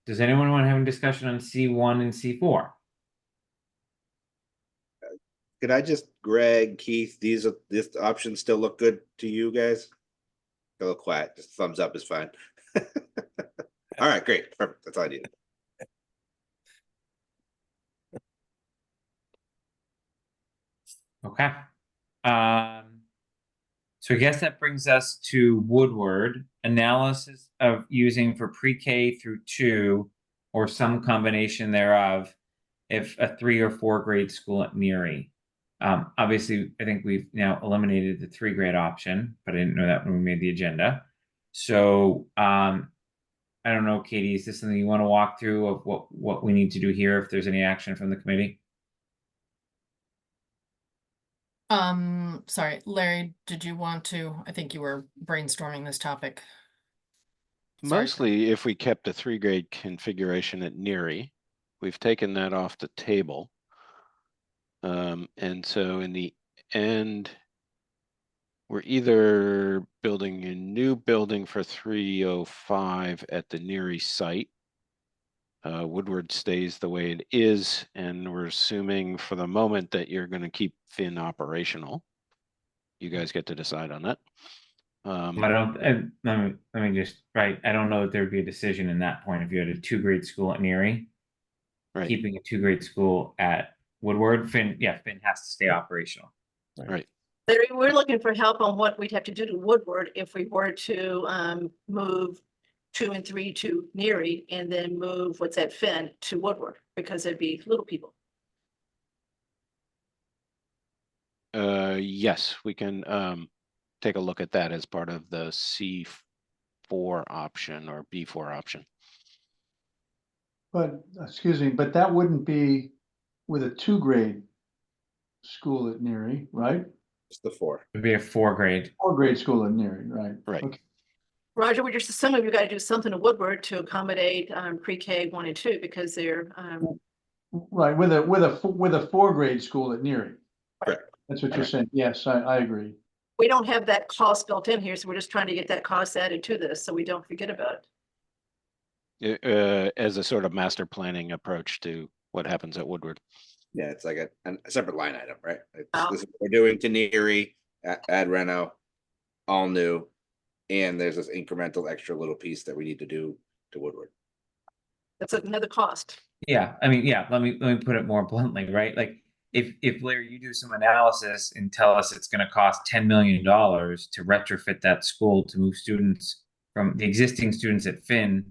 Does anyone want to have a discussion on C1 and C4? Could I just, Greg, Keith, this options still look good to you guys? A little quiet, just thumbs up is fine. All right, great, perfect, that's all I needed. Okay. So I guess that brings us to Woodward, analysis of using for pre-K through 2 or some combination thereof if a 3 or 4 grade school at Neary. Obviously, I think we've now eliminated the 3 grade option, but I didn't know that when we made the agenda. So I don't know, Katie, is this something you want to walk through of what we need to do here if there's any action from the committee? Sorry, Larry, did you want to, I think you were brainstorming this topic. Sorry. Mostly if we kept a 3 grade configuration at Neary, we've taken that off the table. And so in the end, we're either building a new building for 305 at the Neary site. Woodward stays the way it is, and we're assuming for the moment that you're going to keep Finn operational. You guys get to decide on that. I don't, let me just, right, I don't know that there would be a decision in that point if you had a 2 grade school at Neary. Right. Keeping a 2 grade school at Woodward, Finn has to stay operational. Right. Larry, we're looking for help on what we'd have to do to Woodward if we were to move 2 and 3 to Neary and then move what's at Finn to Woodward, because it'd be little people. Yes, we can take a look at that as part of the C4 option or B4 option. But, excuse me, but that wouldn't be with a 2 grade school at Neary, right? It's the 4. It'd be a 4 grade. 4 grade school at Neary, right? Right. Okay. Roger, we're just assuming we've got to do something to Woodward to accommodate pre-K 1 and 2 because they're Right, with a 4 grade school at Neary. Correct. That's what you're saying. Yes, I agree. we don't have that cost built in here, so we're just trying to get that cost added to this so we don't forget about it. As a sort of master planning approach to what happens at Woodward. Yeah, it's like a separate line item, right? Oh. This is what we're doing to Neary, add reno, all new, and there's this incremental extra little piece that we need to do to Woodward. That's another cost. Yeah, I mean, yeah, let me put it more bluntly, right? Like if Larry, you do some analysis and tell us it's gonna cost $10 million to retrofit that school to move students from the existing students at Finn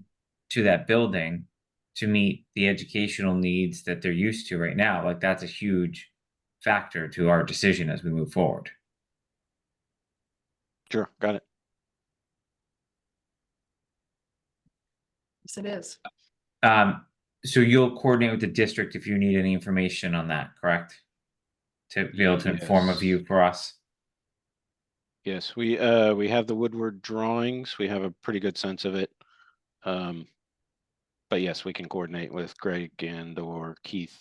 to that building to meet the educational needs that they're used to right now, like that's a huge factor to our decision as we move forward. Sure, got it. Yes, it is. So you'll coordinate with the district if you need any information on that, correct? To be able to inform a Yes. view for us. Yes, we have the Woodward drawings. We have a pretty good sense of it. But yes, we can coordinate with Greg and or Keith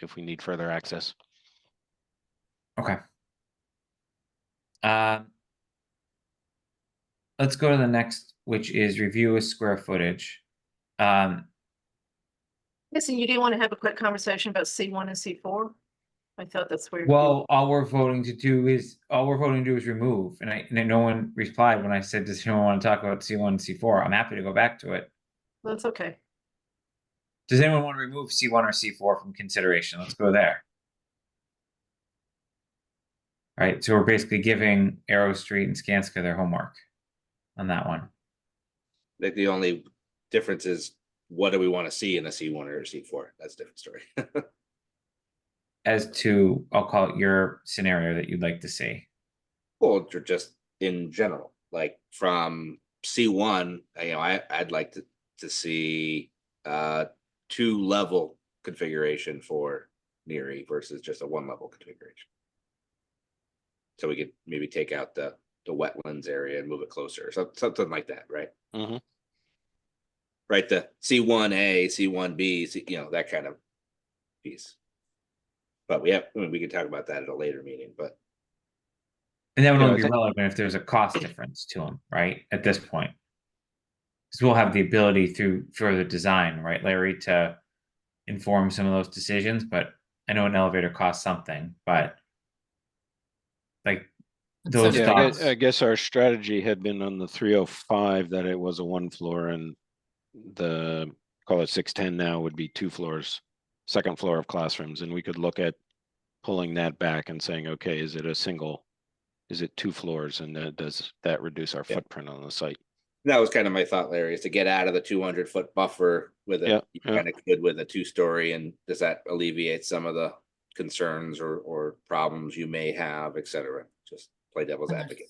if we need further access. Okay. Let's go to the next, which is review of square footage. Listen, you do want to have a quick conversation about C1 and C4? I thought that's where. Well, all we're voting to do is remove, and no one replied when I said, does anyone want to talk about C1 and C4? I'm happy to go back to it. That's okay. Does anyone want to remove C1 or C4 from consideration? Let's go there. All right, so we're basically giving Arrow Street and Skanska their homework on that one. Like the only difference is what do we want to see in a C1 or a C4? That's a different story. As to, I'll call it your scenario that you'd like to see. Well, just in general, like from C1, I'd like to see 2-level configuration for Neary versus just a 1-level configuration. So we could maybe take out the wetlands area and move it closer, so something like that, right? Mm-hmm. Right, the C1A, C1B, that kind of piece. But we can talk about that at a later meeting, but. And that would Yeah, only I be think- relevant if there's a cost difference to them, right? At this point. Because we'll have the ability through further design, right, Larry, to inform some of those decisions, but I know an elevator costs something, but like those Yeah, thoughts. I guess our strategy had been on the 305 that it was a 1 floor, and the call it 610 now would be 2 floors, 2nd floor of classrooms, and we could look at pulling that back and saying, okay, is it 2 floors, and does that reduce our footprint on the site? That was kind of my thought, Larry, is to get out of the 200-foot buffer with it. You kind of could with a 2-story, and does that alleviate some of the concerns or problems you may have, et cetera? Just play devil's advocate.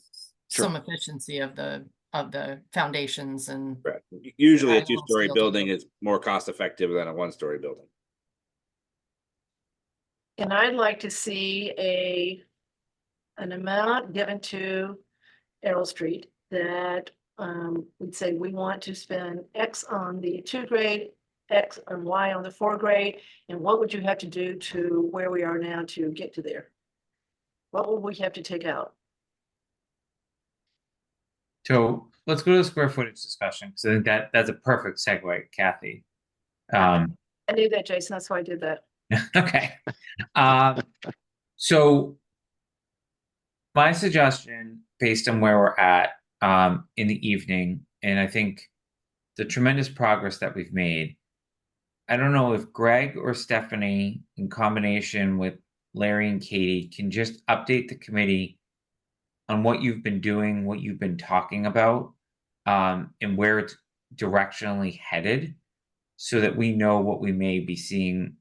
Some efficiency of the foundations and. Right. Usually a Gradual 2-story steel building to- is more cost effective than a 1-story building. And I'd like to see an amount given to Arrow Street that we'd say we want to spend X on the 2 grade, X and Y on the 4 grade, and what would you have to do to where we are now to get to there? What will we have to take out? So let's go to the square footage discussion, because I think that's a perfect segue, Kathy. I knew that, Jason, that's why I did that. Okay. So my suggestion, based on where we're at in the evening, and I think the tremendous progress that we've made, I don't know if Greg or Stephanie, in combination with Larry and Katie, can just update the committee on what you've been doing, what you've been talking about, and where it's directionally headed, so that we know what we may be seeing,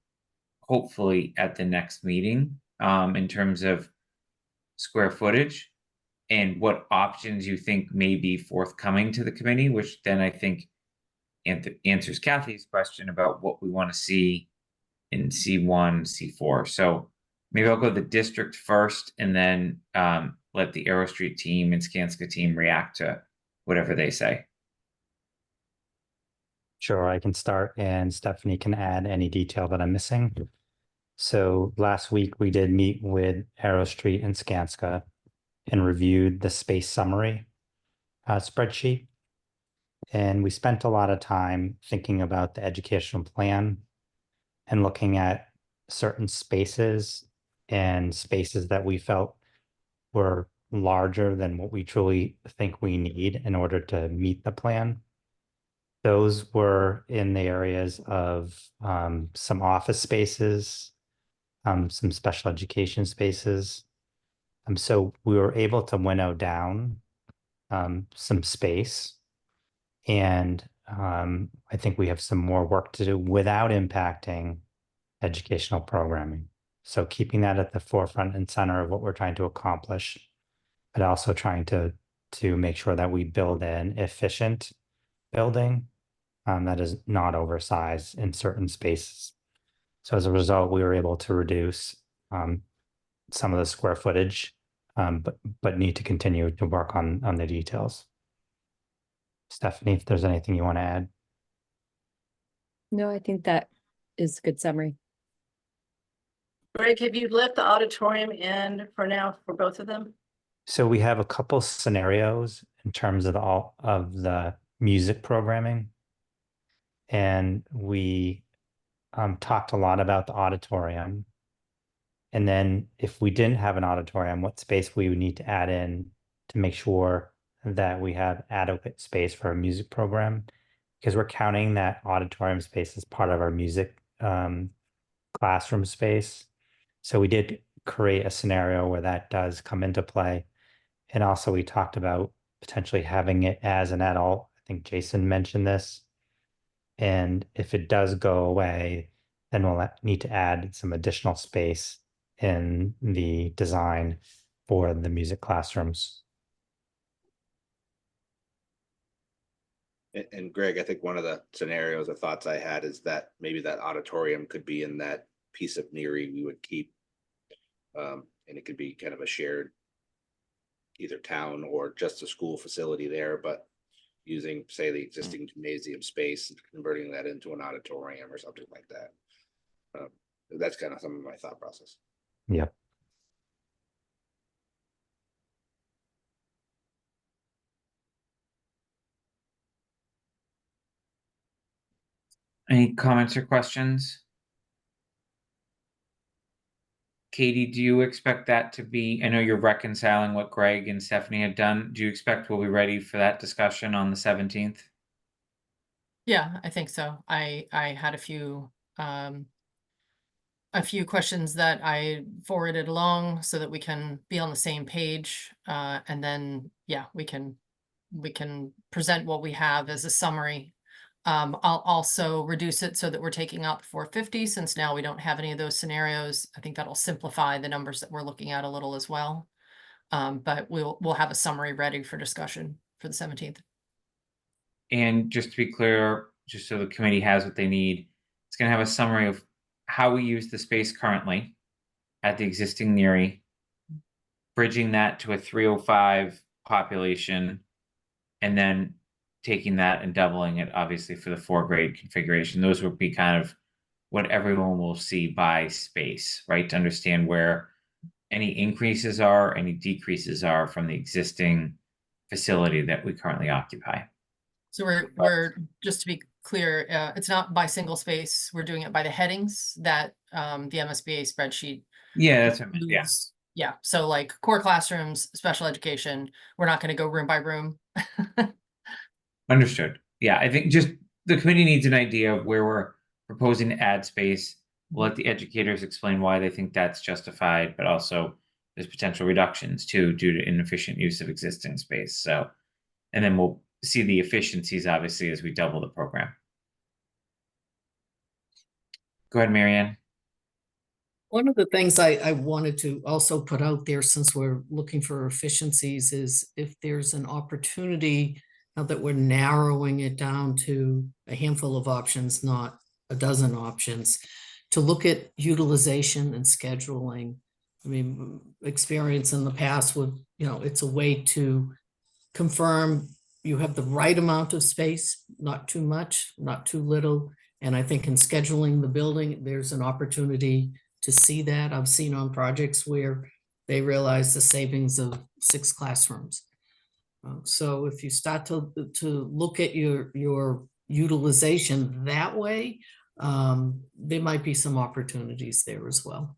hopefully at the next meeting, in terms of square footage and what options you think may be forthcoming to the committee, which then I think answers Kathy's question about what we want to see in C1, C4. So maybe I'll go to the district first, and then let the Arrow Street team and Skanska team react to whatever they say. Sure, I can start and Stephanie can add any detail that I'm missing. So last week we did meet with Arrow Street and Skanska and reviewed the space summary spreadsheet. And we spent a lot of time thinking about the educational plan and looking at certain spaces and spaces that we felt were larger than what we truly think we need in order to meet the plan. Those were in the areas of some office spaces, some special education spaces. So we were able to winnow down some space. And I think we have some more work to do without impacting educational programming. So keeping that at the forefront and center of what we're trying to accomplish, but also trying to make sure that we build an efficient building that is not oversized in certain spaces. So as a result, we were able to reduce some of the square footage, but need to continue to work on the details. Stephanie, if there's anything you want to add. No, I think that is a good summary. Greg, have you left the auditorium in for now for both of them? So we have a couple scenarios in terms of all of the music programming. And we talked a lot about the auditorium. And then if we didn't have an auditorium, what space we would need to add in to make sure that we have adequate space for a music program, because we're counting that auditorium space as part of our music classroom space. So we did create a scenario where that does come into play. And also we talked about potentially having it as an adult. I think Jason mentioned this. And if it does go away, then we'll need to add some additional space in the design for the music classrooms. And Greg, I think one of the scenarios or thoughts I had is that maybe that auditorium could be in that piece of Neary we would keep. And it could be kind of a shared either town or just a school facility there, but using, say, the existing gymnasium space and converting that into an auditorium or something like that. That's kind of some of my thought process. Yep. Any comments or questions? Katie, do you expect that to be, I know you're reconciling what Greg and Stephanie had done. Do you expect we'll be ready for that discussion on the 17th? Yeah, I think so. I had a few questions that I forwarded along so that we can be on the same page. And then, yeah, we can present what we have as a summary. I'll also reduce it so that we're taking out 450 since now we don't have any of those scenarios. I think that'll simplify the numbers that we're looking at a little as well. But we'll have a summary ready for discussion for the 17th. And just to be clear, just so the committee has what they need, it's going to have a summary of how we use the space currently at the existing Neary, bridging that to a 305 population, and then taking that and doubling it, obviously, for the 4-grade configuration. Those would be kind of what everyone will see by space, right? To understand where any increases are, any decreases are from the existing facility that we currently occupy. So we're just to be clear, it's not by single space. We're doing it by the headings that the MSBA spreadsheet. Yeah, that's what I meant. Yeah. Yeah. So like core classrooms, special education, we're not going to go room by room. Understood. Yeah, I think just the committee needs an idea of where we're proposing to add space. We'll let the educators explain why they think that's justified, but also there's potential reductions too due to inefficient use of existing space. So, and then we'll see the efficiencies obviously as we double the program. Go ahead, Marianne. One of the things I wanted to also put out there, since we're looking for efficiencies, is if there's an opportunity, now that we're narrowing it down to a handful of options, not a dozen options, to look at utilization and scheduling. I mean, experience in the past with, it's a way to confirm you have the right amount of space, not too much, not too little. And I think in scheduling the building, there's an opportunity to see that. I've seen on projects where they realize the savings of 6 classrooms. So if you start to look at your utilization that way, there might be some opportunities there as well.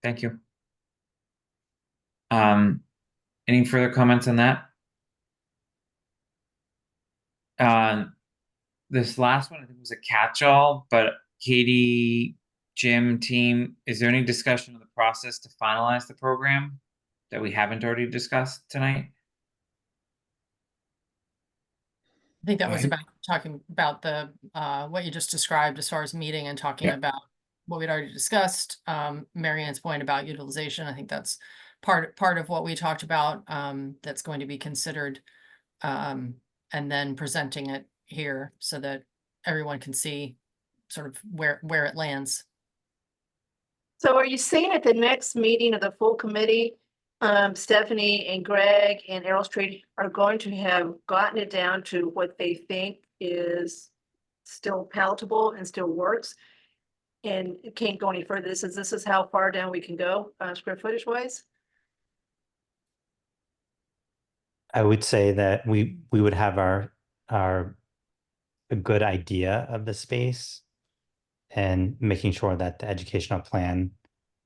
Thank you. Any further comments on that? This last one, I think was a catch-all, but Katie, Jim, team, is there any discussion of the process to finalize the program that we haven't already discussed tonight? I think that was I- about talking about the, what you just described as far as meeting and talking Yeah. about what we'd already discussed. Mary Ann's point about utilization, I think that's part of what we talked about, that's going to be considered. And then presenting it here so that everyone can see sort of where it lands. So are you saying at the next meeting of the full committee, Stephanie and Greg and Errol Street are going to have gotten it down to what they think is still palatable and still works? And it can't go any further. This is how far down we can go, square footage wise? I would say that we would have our a good idea of the space and making sure that the educational plan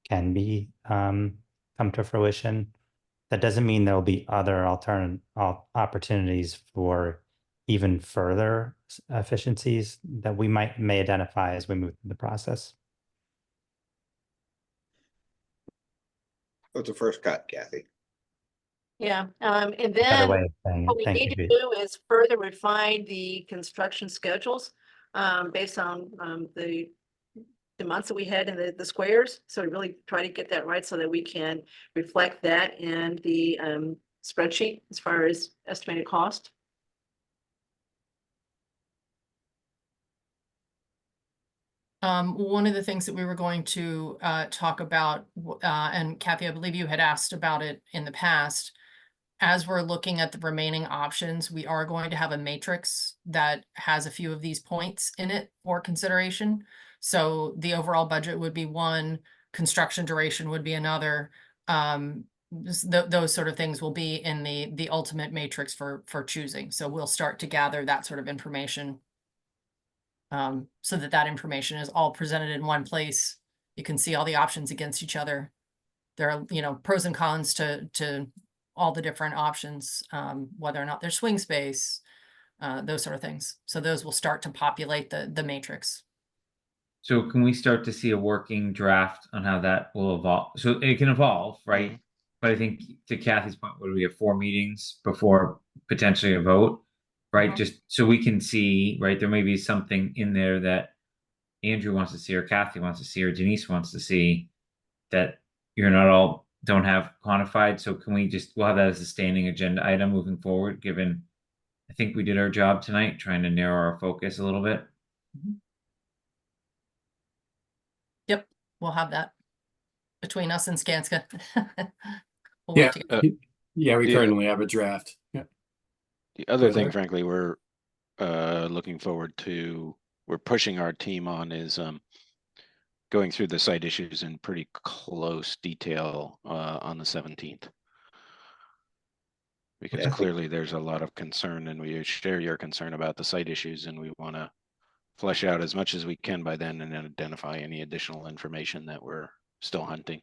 can be come to fruition. That doesn't mean there'll be other alternate opportunities for even further efficiencies that we may identify as we move through the process. That's a first cut, Kathy. Yeah, and Better then way of saying what it. we Thank need you, to Pete. do is further refine the construction schedules based on the months that we had in the squares. So we really try to get that right so that we can reflect that in the spreadsheet as far as estimated cost. One of the things that we were going to talk about, and Kathy, I believe you had asked about it in the past, as we're looking at the remaining options, we are going to have a matrix that has a few of these points in it for consideration. So the overall budget would be one, construction duration would be another. Those sort of things will be in the ultimate matrix for choosing. So we'll start to gather that sort of information. So that information is all presented in one place. You can see all the options against each other. There are, pros and cons to all the different options, whether or not there's swing space, those sort of things. So those will start to populate the matrix. So can we start to see a working draft on how that will evolve? So it can evolve, right? But I think to Kathy's point, what do we have, 4 meetings before potentially a vote, right? Just so we can see, right? There may be something in there that Andrew wants to see, or Kathy wants to see, or Denise wants to see that you're not all don't have quantified. So can we we'll have that as a standing agenda item moving forward, given I think we did our job tonight, trying to narrow our focus a little bit. Yep, we'll have that between us and Skanska. We'll Yeah, work together. yeah, we Yeah. currently have a draft. Yeah. The other Go thing, ahead. frankly, we're looking forward to, we're pushing our team on is going through the site issues in pretty close detail on the 17th. Because Yeah, I think- clearly there's a lot of concern, and we share your concern about the site issues, and we want to flesh out as much as we can by then and then identify any additional information that we're still hunting.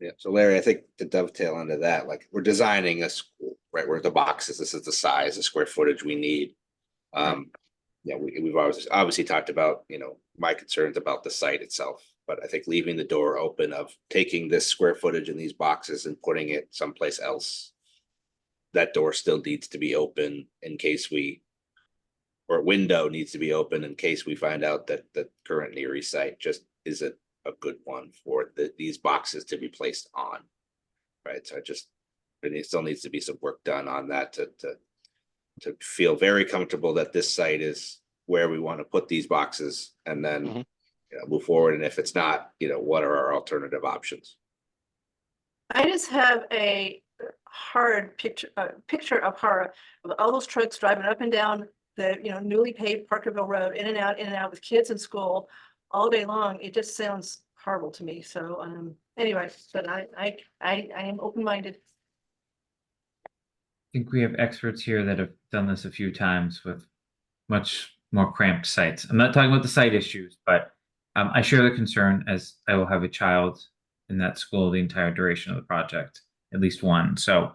Yeah, so Larry, I think to dovetail into that, like we're designing a school, right? Where the boxes, this is the size, the square footage we need. Yeah, we've obviously talked about, my concerns about the site itself, but I think leaving the door open of taking this square footage in these boxes and putting it someplace else. That door still needs to be open in case or window needs to be open in case we find out that the current Neary site just isn't a good one for these boxes to be placed on. Right, so it still needs to be some work done on that to feel very comfortable that this site is where we want to put these boxes, and then move forward. And if it's not, what are our alternative options? I just have a hard picture of horror of all those trucks driving up and down the newly paved Parkerville Road, in and out with kids in school all day long. It just sounds horrible to me. So anyway, but I am open-minded. I think we have experts here that have done this a few times with much more cramped sites. I'm not talking about the site issues, but I share the concern, as I will have a child in that school the entire duration of the project. at least one. So,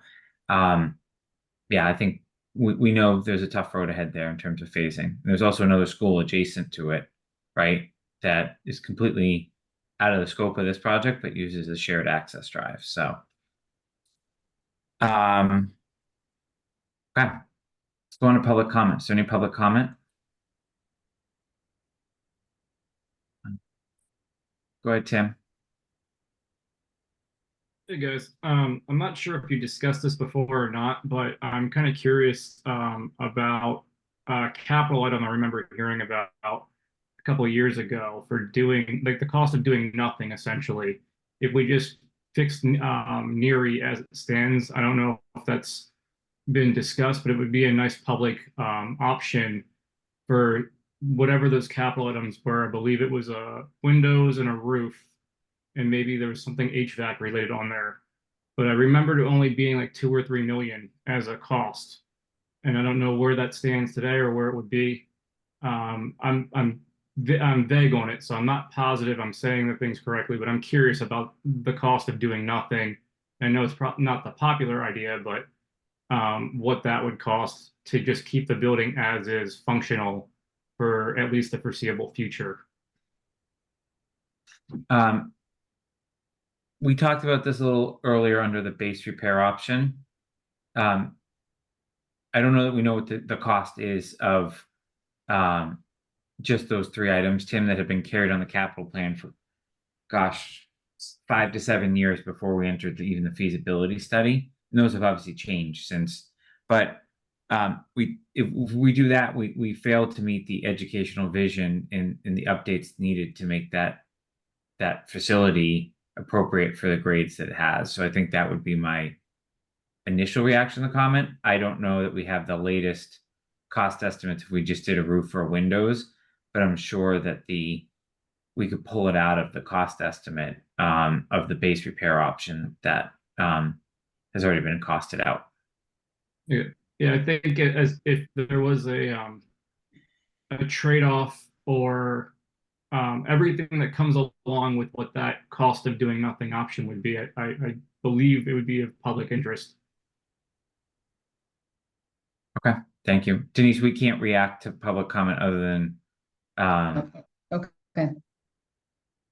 yeah, I think we know there's a tough road ahead there in terms of phasing. There's also another school adjacent to it, right? That is completely out of the scope of this project, but uses a shared access drive. So, okay, let's go on to public comment. Is there any public comment? Go ahead, Tim. Hey guys, I'm not sure if you discussed this before or not, but I'm kind of curious about a capital item I remember hearing about a couple of years ago for doing like the cost of doing nothing essentially. If we just fixed Neary as it stands, I don't know if that's been discussed, but it would be a nice public option for whatever those capital items were. I believe it was a windows and a roof, and maybe there was something HVAC related on there. But I remembered it only being like 2 or 3 million as a cost, and I don't know where that stands today or where it would be. I'm vague on it, so I'm not positive I'm saying the things correctly, but I'm curious about the cost of doing nothing. I know it's not the popular idea, but what that would cost to just keep the building as is functional for at least the foreseeable future. We talked about this a little earlier under the base repair option. I don't know that we know what the cost is of just those 3 items, Tim, that have been carried on the capital plan for, gosh, 5 to 7 years before we entered even the feasibility study. And those have obviously changed since. But if we do that, we fail to meet the educational vision in the updates needed to make that facility appropriate for the grades that it has. So I think that would be my initial reaction to the comment. I don't know that we have the latest cost estimates if we just did a roof or windows, but I'm sure that we could pull it out of the cost estimate of the base repair option that has already been costed out. Yeah, yeah, I think as if there was a trade-off or everything that comes along with what that cost of doing nothing option would be, I believe it would be of public interest. Okay, thank you. Denise, we can't react to public comment other than Okay.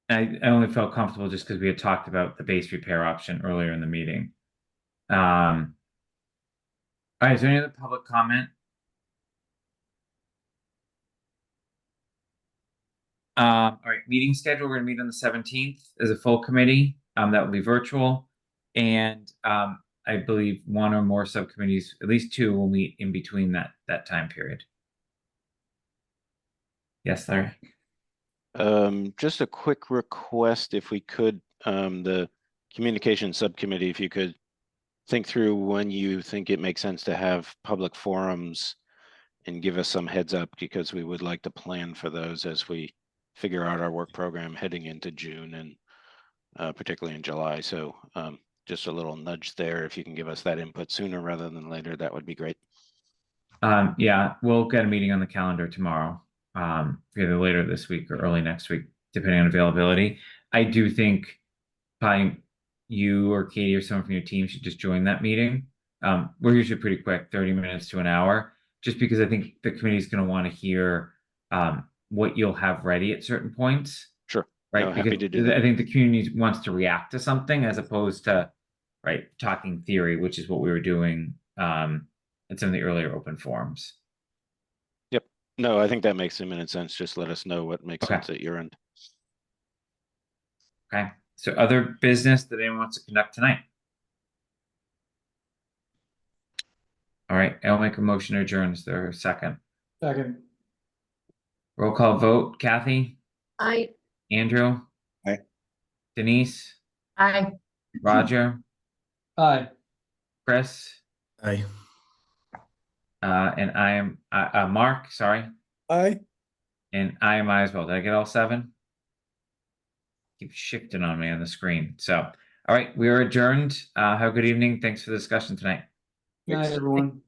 I only felt comfortable just because we had talked about the base repair option earlier in the meeting. All right, is there any other public comment? All right, meeting schedule, we're gonna meet on the 17th as a full committee. That will be virtual. And I believe 1 or more subcommittees, at least 2, will meet in between that time period. Yes, Larry. Just a quick request, if we could, the communication subcommittee, if you could think through when you think it makes sense to have public forums and give us some heads up, because we would like to plan for those as we figure out our work program heading into June and particularly in July. So just a little nudge there. If you can give us that input sooner rather than later, that would be great. Yeah, we'll get a meeting on the calendar tomorrow, either later this week or early next week, depending on availability. I do think probably you or Katie or someone from your team should just join that meeting. We're usually pretty quick, 30 minutes to an hour, just because I think the committee is going to want to hear what you'll have ready at certain points. Sure. Right. No, happy Because to do that. I think the community wants to react to something as opposed to, right, talking theory, which is what we were doing in some of the earlier open forums. Yep. No, I think that makes imminent sense. Just let us know what makes Okay. sense at your end. Okay. So other business that anyone wants to conduct tonight? All right, I'll make a motion to adjourn. Is there a second? Second. Roll call vote. Kathy? Andrew? Aye. Denise? Aye. Roger? Aye. Chris? Aye. And I am Mark, sorry. Aye. And I am I as well. Did I get all 7? Keep shifting on me on the screen. So, all right, we are adjourned. Have a good evening. Thanks for the discussion tonight. Good night, everyone.